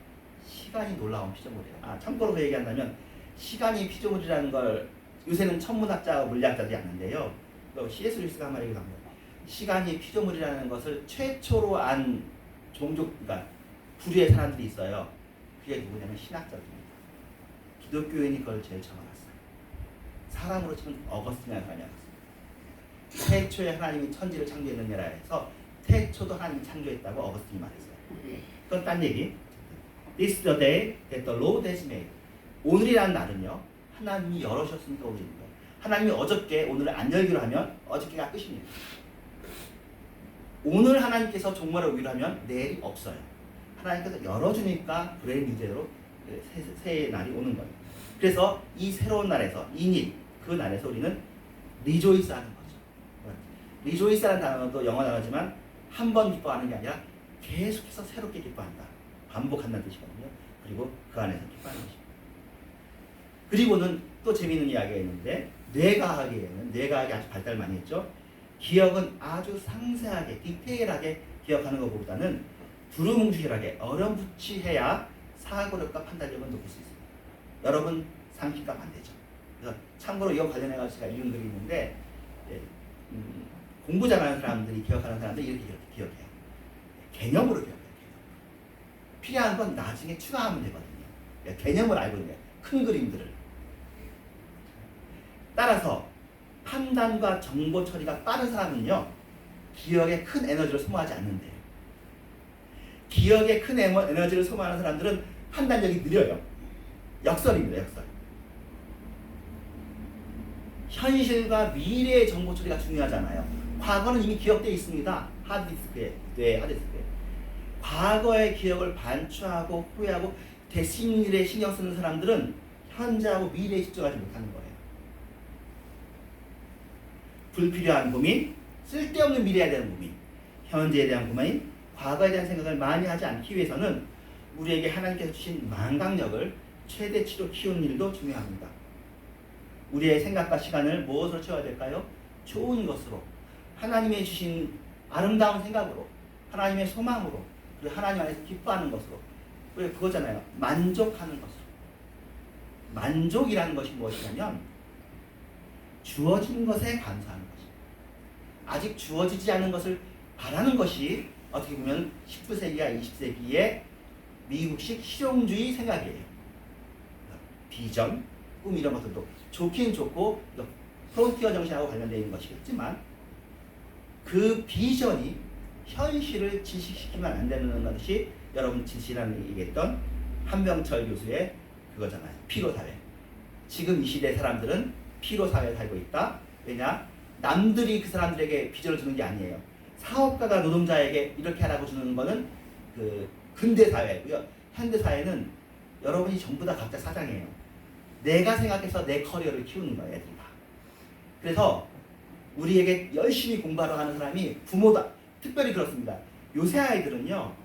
시간이 놀라운 피조물이에요. 참고로 그 얘기한다면 시간이 피조물이라는 걸 요새는 천문학자와 물리학자들이 아는데요. C.S. 루이스가 한 말이기도 합니다. 시간이 피조물이라는 것을 최초로 안 그러니까 부류의 사람들이 있어요. 그게 누구냐면 신학자들입니다. 기독교인이 그걸 제일 처음 알았어요. 사람으로 치면 어거스틴이라는 사람이 알았어요. 태초에 하나님이 천지를 창조했느냐라 해서 태초도 하나님이 창조했다고 어거스틴이 말했어요. 그건 딴 얘기. This is the day that the Lord has made. 오늘이라는 날은요, 하나님이 열어주셨으니까 오늘인 거예요. 하나님이 어저께 오늘을 안 열기로 하면 어저께가 끝입니다. 오늘 하나님께서 종말을 오기로 하면 내일이 없어요. 하나님께서 열어주니까 브레인 유대로 새 날이 오는 거예요. 그래서 이 새로운 날에서 그 날에서 우리는 리조이스 하는 거죠. 리조이스라는 단어도 영어 단어지만 한 번 기뻐하는 게 아니라 계속해서 새롭게 기뻐한다. 반복한다는 뜻이거든요. 그리고 그 안에서 기뻐하는 것입니다. 그리고는 또 재미있는 이야기가 있는데 뇌과학이 아주 발달 많이 했죠. 기억은 아주 상세하게 디테일하게 기억하는 것보다는 두루뭉실하게 어렴풋이해야 사고력과 판단력은 높일 수 있습니다. 여러분 상식과 반대죠. 그래서 참고로 이거 관련해서 제가 읽은 글이 있는데 공부 잘하는 사람들이 기억하는 사람들이 이렇게 기억해요. 개념으로 기억해요. 필요한 건 나중에 추가하면 되거든요. 개념을 알고 있는 거예요. 큰 그림들을. 따라서 판단과 정보 처리가 빠른 사람은요, 기억에 큰 에너지를 소모하지 않는데요. 기억에 큰 에너지를 소모하는 사람들은 판단력이 느려요. 역설입니다. 역설. 현실과 미래의 정보 처리가 중요하잖아요. 과거는 이미 기억되어 있습니다. 뇌 하드디스크에. 과거의 기억을 반추하고 후회하고 대신일에 신경 쓰는 사람들은 현재하고 미래에 집중하지 못하는 거예요. 불필요한 고민, 쓸데없는 미래에 대한 고민, 현재에 대한 고민, 과거에 대한 생각을 많이 하지 않기 위해서는 우리에게 하나님께서 주신 망각력을 최대치로 키우는 일도 중요합니다. 우리의 생각과 시간을 무엇으로 채워야 될까요? 좋은 것으로, 하나님의 주신 아름다운 생각으로, 하나님의 소망으로, 그리고 하나님 안에서 기뻐하는 것으로. 그거잖아요. 만족하는 것으로. 만족이라는 것이 무엇이냐면 주어진 것에 감사하는 것입니다. 아직 주어지지 않은 것을 바라는 것이 어떻게 보면 19세기와 20세기의 미국식 실용주의 생각이에요. 비전, 꿈 이런 것들도 좋긴 좋고 프론티어 정신하고 관련되어 있는 것이겠지만 그 비전이 현실을 질식시키면 안 되는 것이 여러분 지난해 얘기했던 한병철 교수의 그거잖아요. 피로사회. 지금 이 시대 사람들은 피로사회에 살고 있다. 왜냐? 남들이 그 사람들에게 비전을 주는 게 아니에요. 사업가가 노동자에게 이렇게 하라고 주는 거는 그 근대사회고요. 현대사회는 여러분이 전부 다 각자 사장이에요. 내가 생각해서 내 커리어를 키우는 거예요. 애들이 다. 그래서 우리에게 열심히 공부하러 가는 사람이 부모다. 특별히 그렇습니다. 요새 아이들은요.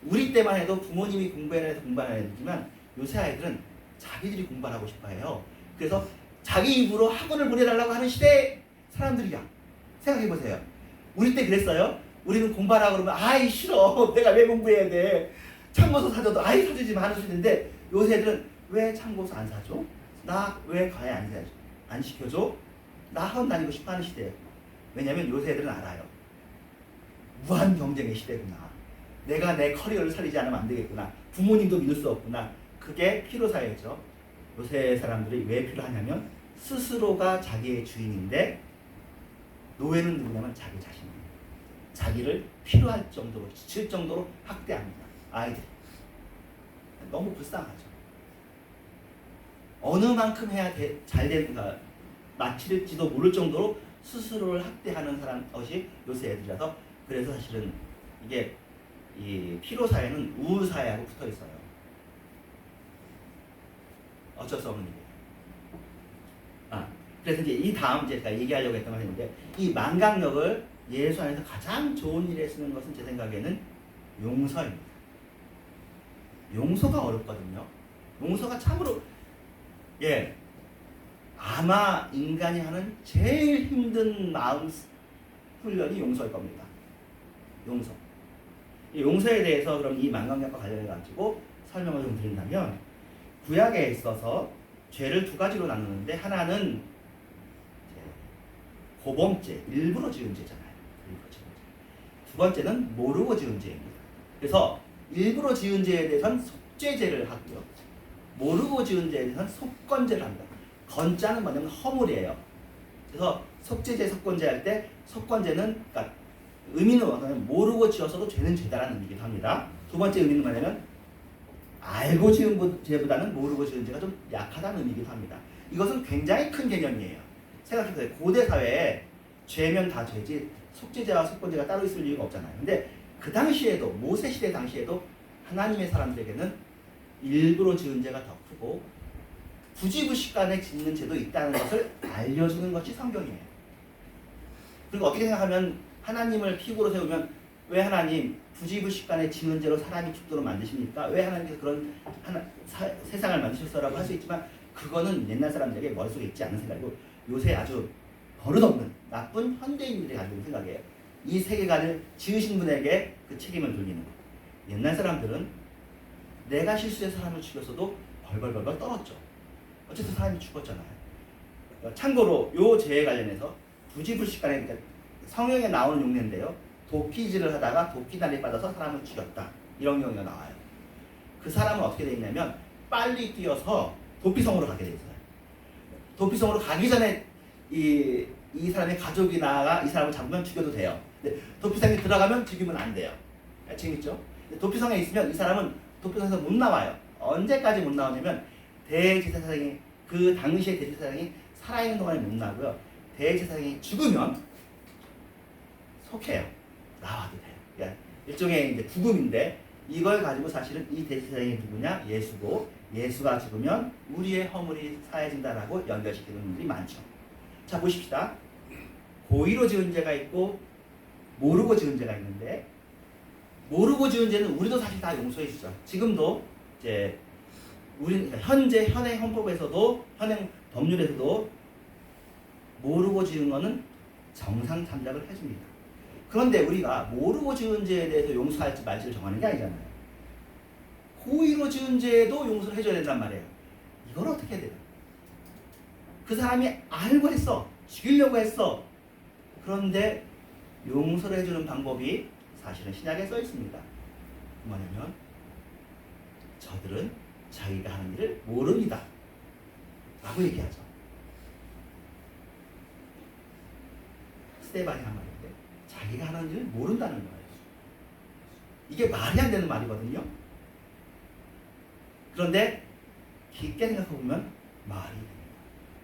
우리 때만 해도 부모님이 공부해라 해서 공부하는 애들이지만 요새 아이들은 자기들이 공부를 하고 싶어 해요. 그래서 자기 입으로 학원을 보내달라고 하는 시대의 사람들이야. 생각해보세요. 우리 때 그랬어요. 우리는 공부하라고 그러면 아이 싫어. 내가 왜 공부해야 돼. 참고서 사줘도 아이 사주지 마 하는 시대인데 요새 애들은 왜 참고서 안 사줘? 나 왜 과외 안 시켜줘? 나 학원 다니고 싶어 하는 시대예요. 왜냐면 요새 애들은 알아요. 무한 경쟁의 시대구나. 내가 내 커리어를 살리지 않으면 안 되겠구나. 부모님도 믿을 수 없구나. 그게 피로사회죠. 요새 사람들이 왜 필요하냐면 스스로가 자기의 주인인데 노예는 누구냐면 자기 자신입니다. 자기를 필요할 정도로 지칠 정도로 학대합니다. 아이들이. 너무 불쌍하죠. 어느 만큼 해야 잘 되는가 마칠지도 모를 정도로 스스로를 학대하는 사람 것이 요새 애들이라서 그래서 사실은 이게 이 피로사회는 우울사회하고 붙어 있어요. 어쩔 수 없는 일이에요. 그래서 이제 이 다음 제가 얘기하려고 했던 것인데 이 만강력을 예수 안에서 가장 좋은 일에 쓰는 것은 제 생각에는 용서입니다. 용서가 어렵거든요. 용서가 참으로 아마 인간이 하는 제일 힘든 마음 훈련이 용서일 겁니다. 용서. 이 용서에 대해서 그럼 이 만강력과 관련해 가지고 설명을 좀 드린다면 구약에 있어서 죄를 두 가지로 나누는데 하나는 고범죄, 일부러 지은 죄잖아요. 일부러 지은 죄. 두 번째는 모르고 지은 죄입니다. 그래서 일부러 지은 죄에 대해서는 속죄죄를 하고요. 모르고 지은 죄에 대해서는 속건죄를 합니다. 건자는 뭐냐면 허물이에요. 그래서 속죄죄, 속건죄 할 때 속건죄는 그러니까 의미는 뭐냐면 모르고 지었어도 죄는 죄다라는 의미이기도 합니다. 두 번째 의미는 뭐냐면 알고 지은 죄보다는 모르고 지은 죄가 좀 약하다는 의미이기도 합니다. 이것은 굉장히 큰 개념이에요. 생각해보세요. 고대 사회에 죄면 다 죄지 속죄죄와 속건죄가 따로 있을 이유가 없잖아요. 근데 그 당시에도 모세 시대 당시에도 하나님의 사람들에게는 일부러 지은 죄가 더 크고 부지부식간에 짓는 죄도 있다는 것을 알려주는 것이 성경이에요. 그리고 어떻게 생각하면 하나님을 픽으로 세우면 왜 하나님 부지부식간에 지은 죄로 사람이 죽도록 만드십니까? 왜 하나님께서 그런 세상을 만드셨어라고 할 수 있지만 그거는 옛날 사람들에게 머릿속에 있지 않은 생각이고 요새 아주 버릇없는 나쁜 현대인들이 가지고 있는 생각이에요. 이 세계관을 지으신 분에게 그 책임을 돌리는 거예요. 옛날 사람들은 내가 실수해서 사람을 죽였어도 벌벌벌벌 떨었죠. 어쨌든 사람이 죽었잖아요. 참고로 요 죄에 관련해서 부지불식간에 그러니까 성경에 나오는 용례인데요. 도끼질을 하다가 도끼날에 빠져서 사람을 죽였다. 이런 경우가 나와요. 그 사람은 어떻게 돼 있냐면 빨리 뛰어서 도피성으로 가게 돼 있어요. 도피성으로 가기 전에 이 사람의 가족이 나가 이 사람을 잡으면 죽여도 돼요. 근데 도피성에 들어가면 죽이면 안 돼요. 재밌죠? 도피성에 있으면 이 사람은 도피성에서 못 나와요. 언제까지 못 나오냐면 대제사장이 그 당시에 대제사장이 살아있는 동안에 못 나고요. 대제사장이 죽으면 속해요. 나와도 돼요. 그러니까 일종의 이제 죽음인데 이걸 가지고 사실은 이 대제사장이 누구냐? 예수고 예수가 죽으면 우리의 허물이 사해진다라고 연결시키는 분들이 많죠. 자 보십시다. 고의로 지은 죄가 있고 모르고 지은 죄가 있는데 모르고 지은 죄는 우리도 사실 다 용서해 주죠. 지금도 이제 우리 현재 현행 헌법에서도 현행 법률에서도 모르고 지은 거는 정상 참작을 해줍니다. 그런데 우리가 모르고 지은 죄에 대해서 용서할지 말지를 정하는 게 아니잖아요. 고의로 지은 죄에도 용서를 해줘야 된단 말이에요. 이걸 어떻게 해야 돼요? 그 사람이 알고 했어. 죽이려고 했어. 그런데 용서를 해주는 방법이 사실은 신약에 써 있습니다. 뭐냐면 저들은 자기가 하는 일을 모릅니다. 라고 얘기하죠. 스데반이 한 말인데 자기가 하는 일을 모른다는 거예요. 이게 말이 안 되는 말이거든요. 그런데 깊게 생각해 보면 말이 됩니다.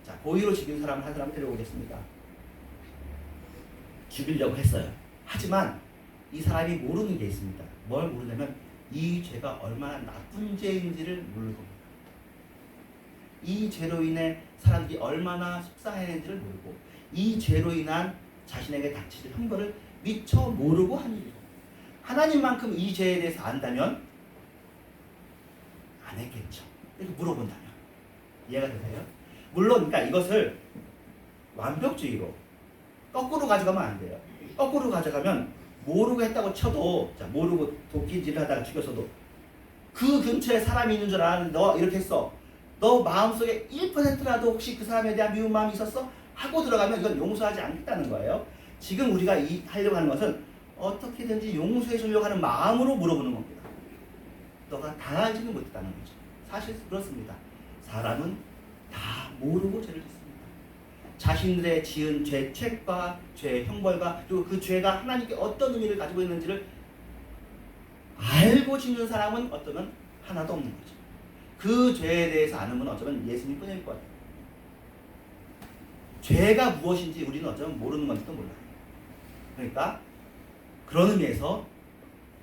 자, 고의로 죽인 사람을 한 사람 데려오겠습니다. 죽이려고 했어요. 하지만 이 사람이 모르는 게 있습니다. 뭘 모르냐면 이 죄가 얼마나 나쁜 죄인지를 모르는 겁니다. 이 죄로 인해 사람들이 얼마나 속상해했는지를 모르고 이 죄로 인한 자신에게 닥칠 형벌을 미처 모르고 한 일이죠. 하나님만큼 이 죄에 대해서 안다면 안 했겠죠. 이렇게 물어본다면 이해가 되세요? 물론 그러니까 이것을 완벽주의로 거꾸로 가져가면 안 돼요. 거꾸로 가져가면 모르고 했다고 쳐도, 자, 모르고 도끼질을 하다가 죽였어도 그 근처에 사람이 있는 줄 알았는데 너 이렇게 했어. 너 마음속에 1%라도 혹시 그 사람에 대한 미운 마음이 있었어? 하고 들어가면 이건 용서하지 않겠다는 거예요. 지금 우리가 하려고 하는 것은 어떻게든지 용서해 주려고 하는 마음으로 물어보는 겁니다. 너가 당하지는 못했다는 거죠. 사실 그렇습니다. 사람은 다 모르고 죄를 짓습니다. 자신들의 지은 죄책과 죄 형벌과 그리고 그 죄가 하나님께 어떤 의미를 가지고 있는지를 알고 짓는 사람은 어쩌면 하나도 없는 거죠. 그 죄에 대해서 아는 건 어쩌면 예수님 뿐일 것 같아요. 죄가 무엇인지 우리는 어쩌면 모르는 건지도 몰라요. 그러니까 그런 의미에서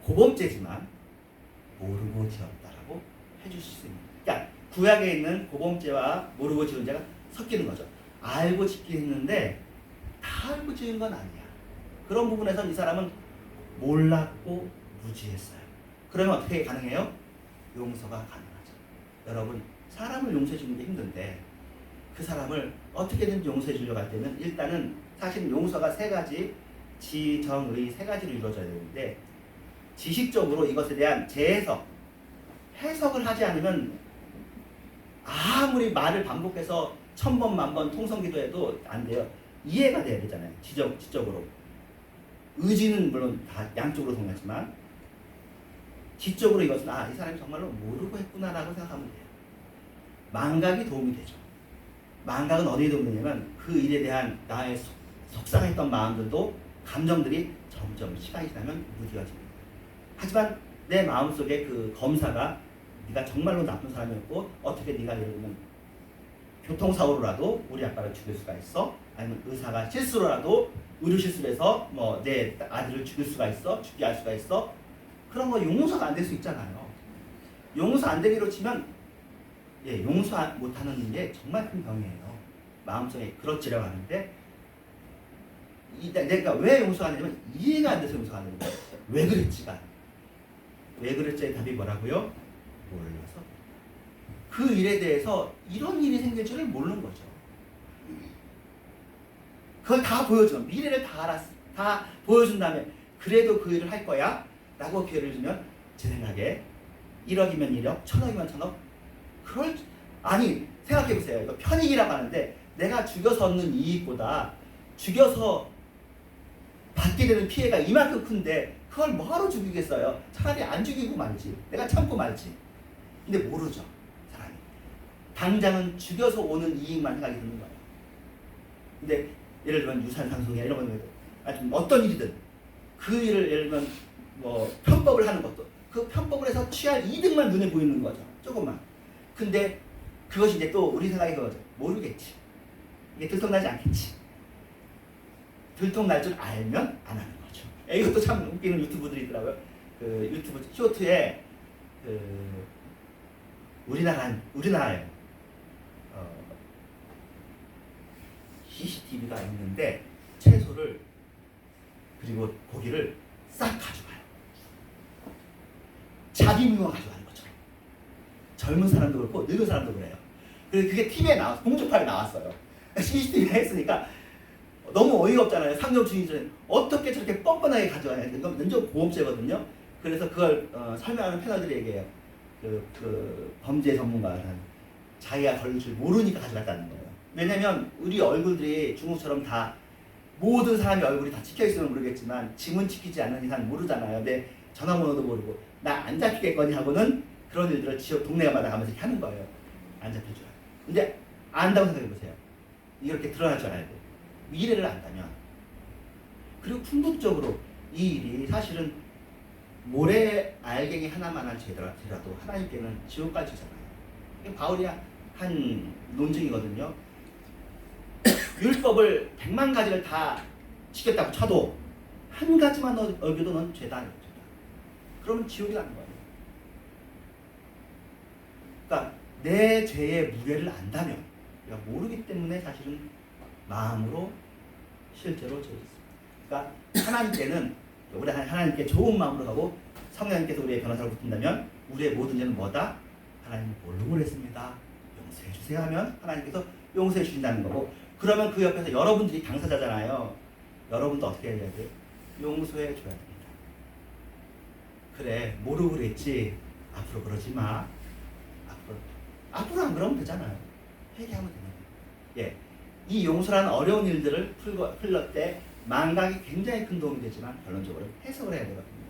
고범죄지만 모르고 지었다라고 해주실 수 있는. 그러니까 구약에 있는 고범죄와 모르고 지은 죄가 섞이는 거죠. 알고 짓긴 했는데 다 알고 지은 건 아니야. 그런 부분에서 이 사람은 몰랐고 무지했어요. 그러면 어떻게 가능해요? 용서가 가능하죠. 여러분, 사람을 용서해 주는 게 힘든데 그 사람을 어떻게든 용서해 주려고 할 때는 일단은 사실 용서가 세 가지, 지, 정, 의 세 가지로 이루어져야 되는데 지식적으로 이것에 대한 재해석, 해석을 하지 않으면 아무리 말을 반복해서 1000번, 10,000번 통성기도해도 안 돼요. 이해가 돼야 되잖아요. 지적으로. 의지는 물론 다 양쪽으로 통하지만 지적으로 이것은 이 사람이 정말로 모르고 했구나라고 생각하면 돼요. 망각이 도움이 되죠. 망각은 어디에 도움이 되냐면 그 일에 대한 나의 속상했던 마음들도 감정들이 점점 시간이 지나면 무뎌집니다. 하지만 내 마음속에 그 검사가 네가 정말로 나쁜 사람이었고 어떻게 네가 예를 들면 교통사고로라도 우리 아빠를 죽일 수가 있어? 아니면 의사가 실수로라도 의료 실수를 해서 뭐 내 아들을 죽일 수가 있어? 죽게 할 수가 있어? 그런 거 용서가 안 될 수 있잖아요. 용서 안 되기로 치면 용서 못하는 게 정말 큰 병이에요. 마음속에 그렇지라고 하는데 내가 왜 용서가 안 되냐면 이해가 안 돼서 용서가 안 되는 거예요. 왜 그랬지가. 왜 그랬지의 답이 뭐라고요? 몰라서. 그 일에 대해서 이런 일이 생길 줄을 모르는 거죠. 그걸 다 보여줘. 미래를 다 보여준 다음에 그래도 그 일을 할 거야? 라고 기회를 주면 제 생각에 1억이면 1억, 1000억이면 1000억. 아니 생각해보세요. 이거 편익이라고 하는데 내가 죽여서 얻는 이익보다 죽여서 받게 되는 피해가 이만큼 큰데 그걸 뭐하러 죽이겠어요? 차라리 안 죽이고 말지. 내가 참고 말지. 근데 모르죠. 사람이. 당장은 죽여서 오는 이익만 생각이 드는 거예요. 근데 예를 들면 유산상속이나 이런 건 하여튼 어떤 일이든 그 일을 예를 들면 뭐 편법을 하는 것도 그 편법을 해서 취할 이득만 눈에 보이는 거죠. 조금만. 근데 그것이 이제 또 우리 생각이 그거죠. 모르겠지. 이게 들통나지 않겠지. 들통날 줄 알면 안 하는 거죠. 이것도 참 웃기는 유튜브들이 있더라고요. 그 유튜브 쇼트에 우리나라에 CCTV가 있는데 채소를 그리고 고기를 싹 가져가요. 자기 물건 가져가는 것처럼. 젊은 사람도 그렇고 늙은 사람도 그래요. 그래서 그게 TV에 공중파에 나왔어요. CCTV에 했으니까 너무 어이가 없잖아요. 상점 주인들은 어떻게 저렇게 뻔뻔하게 가져가냐. 이건 완전 보험죄거든요. 그래서 그걸 설명하는 패널들이 얘기해요. 그 범죄 전문가는 자기가 걸릴 줄 모르니까 가져갔다는 거예요. 왜냐면 우리 얼굴들이 중국처럼 다 모든 사람의 얼굴이 다 찍혀있으면 모르겠지만 지문 찍히지 않는 이상 모르잖아요. 내 전화번호도 모르고 나 안 잡히겠거니 하고는 그런 일들을 지역 동네마다 가면서 이렇게 하는 거예요. 안 잡힐 줄 알고. 근데 안다고 생각해보세요. 이렇게 드러날 줄 알고 미래를 안다면 그리고 궁극적으로 이 일이 사실은 모래 알갱이 하나만한 죄라도 하나님께는 지옥 갈 죄잖아요. 이게 바울이 한 논증이거든요. 율법을 100만 가지를 다 지켰다고 쳐도 한 가지만 어겨도 넌 죄다. 그러면 지옥이 가는 거예요. 그러니까 내 죄의 무게를 안다면, 우리가 모르기 때문에 사실은 마음으로 실제로 죄짓습니다. 그러니까 하나님께는, 우리 하나님께 좋은 마음으로 가고 성령님께서 우리의 변호사로 붙는다면 우리의 모든 죄는 뭐다? 하나님 뭘로 그랬습니다. 용서해 주세요 하면 하나님께서 용서해 주신다는 거고, 그러면 그 옆에서 여러분들이 당사자잖아요. 여러분도 어떻게 해야 돼요? 용서해 줘야 됩니다. 그래, 모르고 그랬지. 앞으로 그러지 마. 앞으로 안 그러면 되잖아요. 회개하면 됩니다. 예, 이 용서라는 어려운 일들을 풀릴 때 망각이 굉장히 큰 도움이 되지만 결론적으로 해석을 해야 되거든요.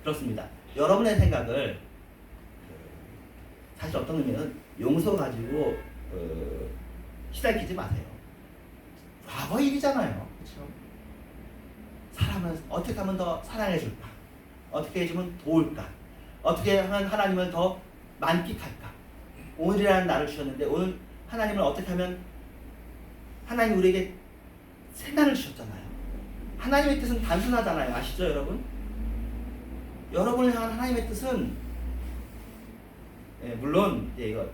그렇습니다. 여러분의 생각을 사실 어떤 의미는 용서 가지고 시달리지 마세요. 과거 일이잖아요. 그렇죠? 사람은 어떻게 하면 더 사랑해 줄까? 어떻게 해주면 도울까? 어떻게 하면 하나님을 더 만끽할까? 오늘이라는 날을 주셨는데 오늘 하나님을 어떻게 하면, 하나님 우리에게 세날을 주셨잖아요. 하나님의 뜻은 단순하잖아요. 아시죠 여러분? 여러분을 향한 하나님의 뜻은, 물론 이거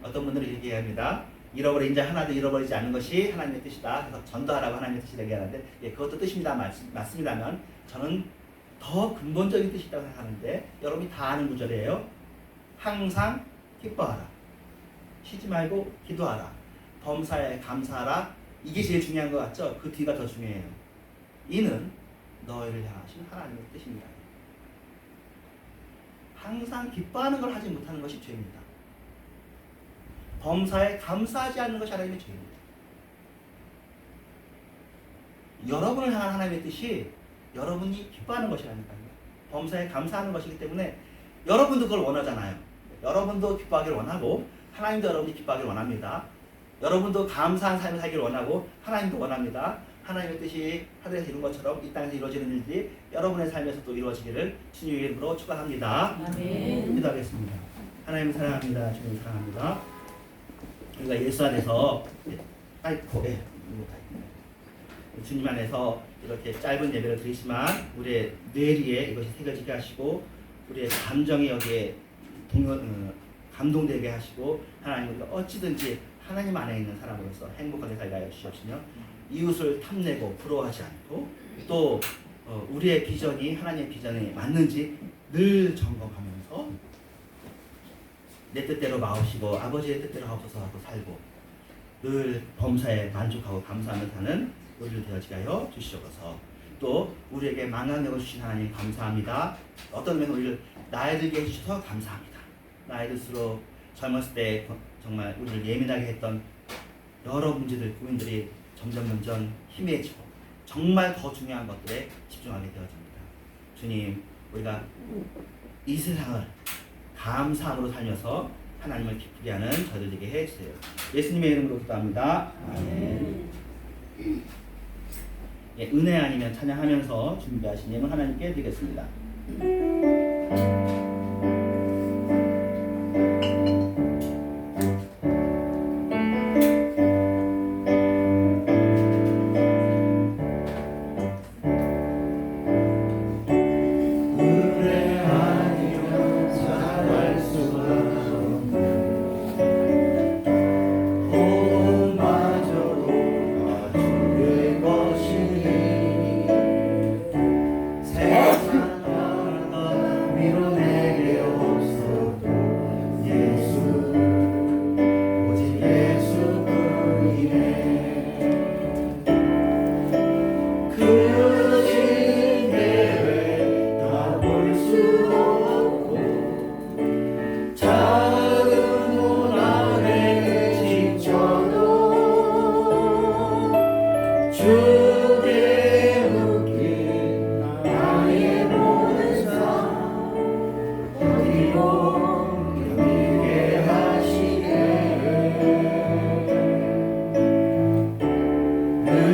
어떤 분들은 이렇게 얘기합니다. 잃어버린 자 하나도 잃어버리지 않는 것이 하나님의 뜻이다. 그래서 전도하라고 하나님의 뜻이라고 얘기하는데, 그것도 뜻입니다. 맞습니다만 저는 더 근본적인 뜻이 있다고 생각하는데, 여러분이 다 아는 구절이에요. 항상 기뻐하라. 쉬지 말고 기도하라. 범사에 감사하라. 이게 제일 중요한 것 같죠? 그 뒤가 더 중요해요. 이는 너희를 향하신 하나님의 뜻입니다. 항상 기뻐하는 걸 하지 못하는 것이 죄입니다. 범사에 감사하지 않는 것이 하나님의 죄입니다. 여러분을 향한 하나님의 뜻이 여러분이 기뻐하는 것이라니까요. 범사에 감사하는 것이기 때문에 여러분도 그걸 원하잖아요. 여러분도 기뻐하기를 원하고 하나님도 여러분이 기뻐하기를 원합니다. 여러분도 감사한 삶을 살기를 원하고 하나님도 원합니다. 하나님의 뜻이 하늘에서 이룬 것처럼 이 땅에서 이루어지는 일들이 여러분의 삶에서도 이루어지기를 주님의 이름으로 축원합니다. 아멘. 기도하겠습니다. 하나님 사랑합니다. 주님 사랑합니다. 우리가 예수 안에서 주님 안에서 이렇게 짧은 예배를 드리지만 우리의 뇌리에 이것이 새겨지게 하시고 우리의 감정이 여기에 감동되게 하시고, 하나님 우리가 어찌든지 하나님 안에 있는 사람으로서 행복하게 살게 하여 주시옵시며, 이웃을 탐내고 부러워하지 않고 또 우리의 비전이 하나님의 비전에 맞는지 늘 점검하면서 내 뜻대로 마옵시고 아버지의 뜻대로 하옵소서 하고 살고 늘 범사에 만족하고 감사하며 사는 우리를 되어지게 하여 주시옵소서. 또 우리에게 망각력을 주신 하나님 감사합니다. 어떤 면에서 우리를 나이 들게 해주셔서 감사합니다. 나이 들수록 젊었을 때 정말 우리를 예민하게 했던 여러 문제들, 고민들이 점점 희미해지고 정말 더 중요한 것들에 집중하게 되어집니다. 주님, 우리가 이 세상을 감사함으로 살면서 하나님을 기쁘게 하는 저희들 되게 해주세요. 예수님의 이름으로 기도합니다. 아멘. 은혜 아니면 찬양하면서 준비하신 예물 하나님께 드리겠습니다.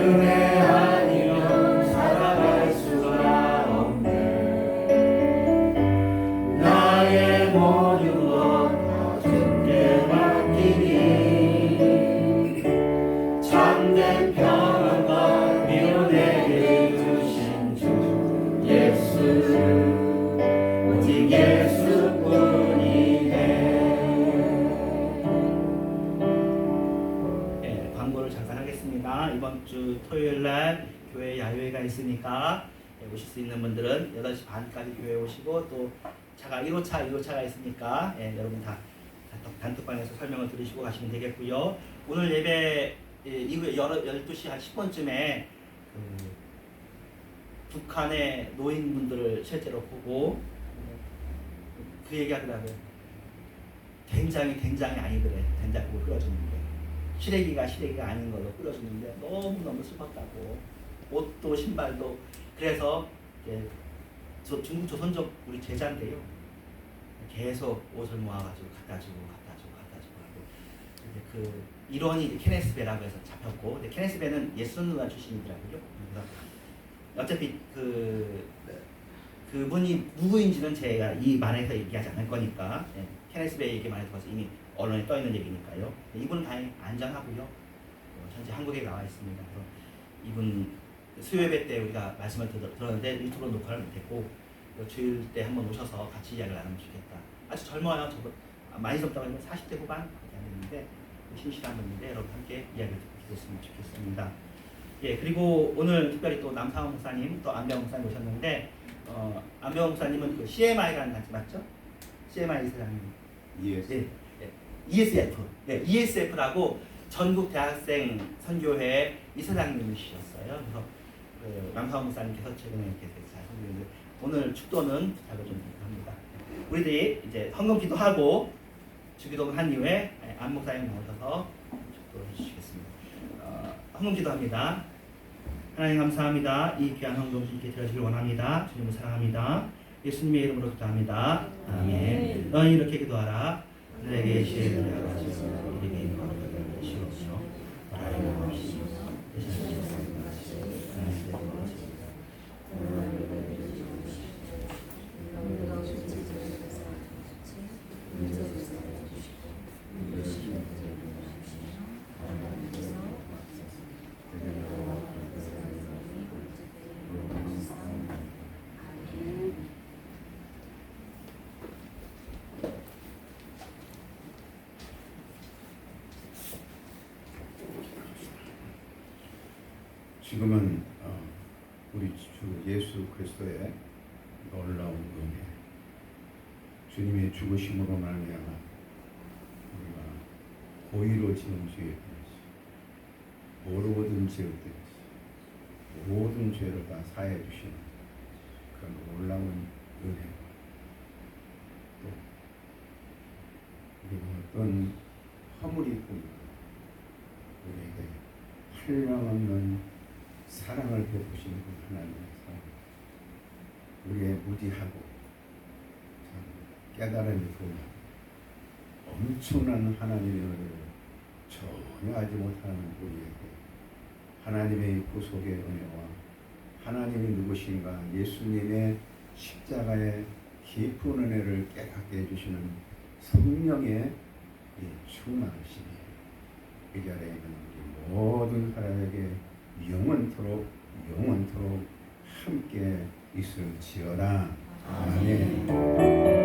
은혜 아니면 된 평안과 위로 내게 주신 주 예수 오직 예수뿐이네. 네, 광고를 잠깐 하겠습니다. 이번 주 토요일 날 교회 야유회가 있으니까 오실 수 있는 분들은 8시 반까지 교회에 오시고 또 차가 1호차, 2호차가 있으니까 여러분 다 단톡방에서 설명을 들으시고 가시면 되겠고요. 오늘 예배 이후에 12시 한 10분쯤에 북한의 노인분들을 실제로 보고 그 얘기하더라고요. 된장이 아니더래. 된장국을 끓여주는데 시래기가 아닌 걸로 끓여주는데 너무너무 슬펐다고. 옷도 신발도. 그래서 중국 조선족 우리 제자인데요. 계속 옷을 모아가지고 갖다 주고 하고 그 일원이 케네스베라고 해서 잡혔고, 근데 케네스베는 예수누나 출신이더라고요. 그래서 어차피 그분이 누구인지는 제가 이 만에서 얘기하지 않을 거니까 케네스베 얘기만 해서 이미 언론에 떠 있는 얘기니까요. 이분은 다행히 안전하고요. 현재 한국에 나와 있습니다. 그래서 이분 수요예배 때 우리가 말씀을 들었는데 유튜브로 녹화를 못했고 주일 때 한번 오셔서 같이 이야기를 나누면 좋겠다. 아주 젊어요. 저도 많이 젊다고 하면 40대 후반 그렇게 안 됐는데 신실한 분인데 여러분 함께 이야기를 듣겠으면 좋겠습니다. 예, 그리고 오늘 특별히 또 남상원 목사님 또 안병 목사님 오셨는데 안병 목사님은 그 CMI라는 단체 맞죠? CMI 이사장님. ES. ESF. 네, ESF라고 전국 대학생 선교회 이사장님이셨어요. 그래서 그 남상원 목사님께서 최근에 이렇게 잘 선교했는데 오늘 축도는 부탁을 좀 합니다. 우리들이 이제 헌금 기도하고 주기도문 한 이후에 안 목사님 나오셔서 축도를 해주시겠습니다. 헌금 기도합니다. 하나님 감사합니다. 이 귀한 헌금 주님께 드려주길 원합니다. 주님을 사랑합니다. 예수님의 이름으로 기도합니다. 아멘. 너희 이렇게 기도하라. 하늘에 계신 우리 아버지, 우리에게 있는 것을 주시옵시고 바라는 없이 지금은 우리 주 예수 그리스도의 놀라운 은혜, 주님의 죽으심으로 말미암아 우리가 고의로 지은 죄에 대해서 모르거든 죄에 대해서 모든 죄를 다 사해 주시는 그런 놀라운 은혜, 또 우리가 어떤 허물이 있고 우리에게 한량없는 사랑을 베푸시는 그 하나님의 사랑, 우리의 무지하고 깨달음이 그 엄청난 하나님의 은혜를 전혀 알지 못하는 우리에게 하나님의 구속의 은혜와 하나님이 누구신가 예수님의 십자가의 깊은 은혜를 깨닫게 해주시는 성령의 충만하심이 이 자리에 있는 우리 모든 사람에게 영원토록 함께 있을지어다. 아멘.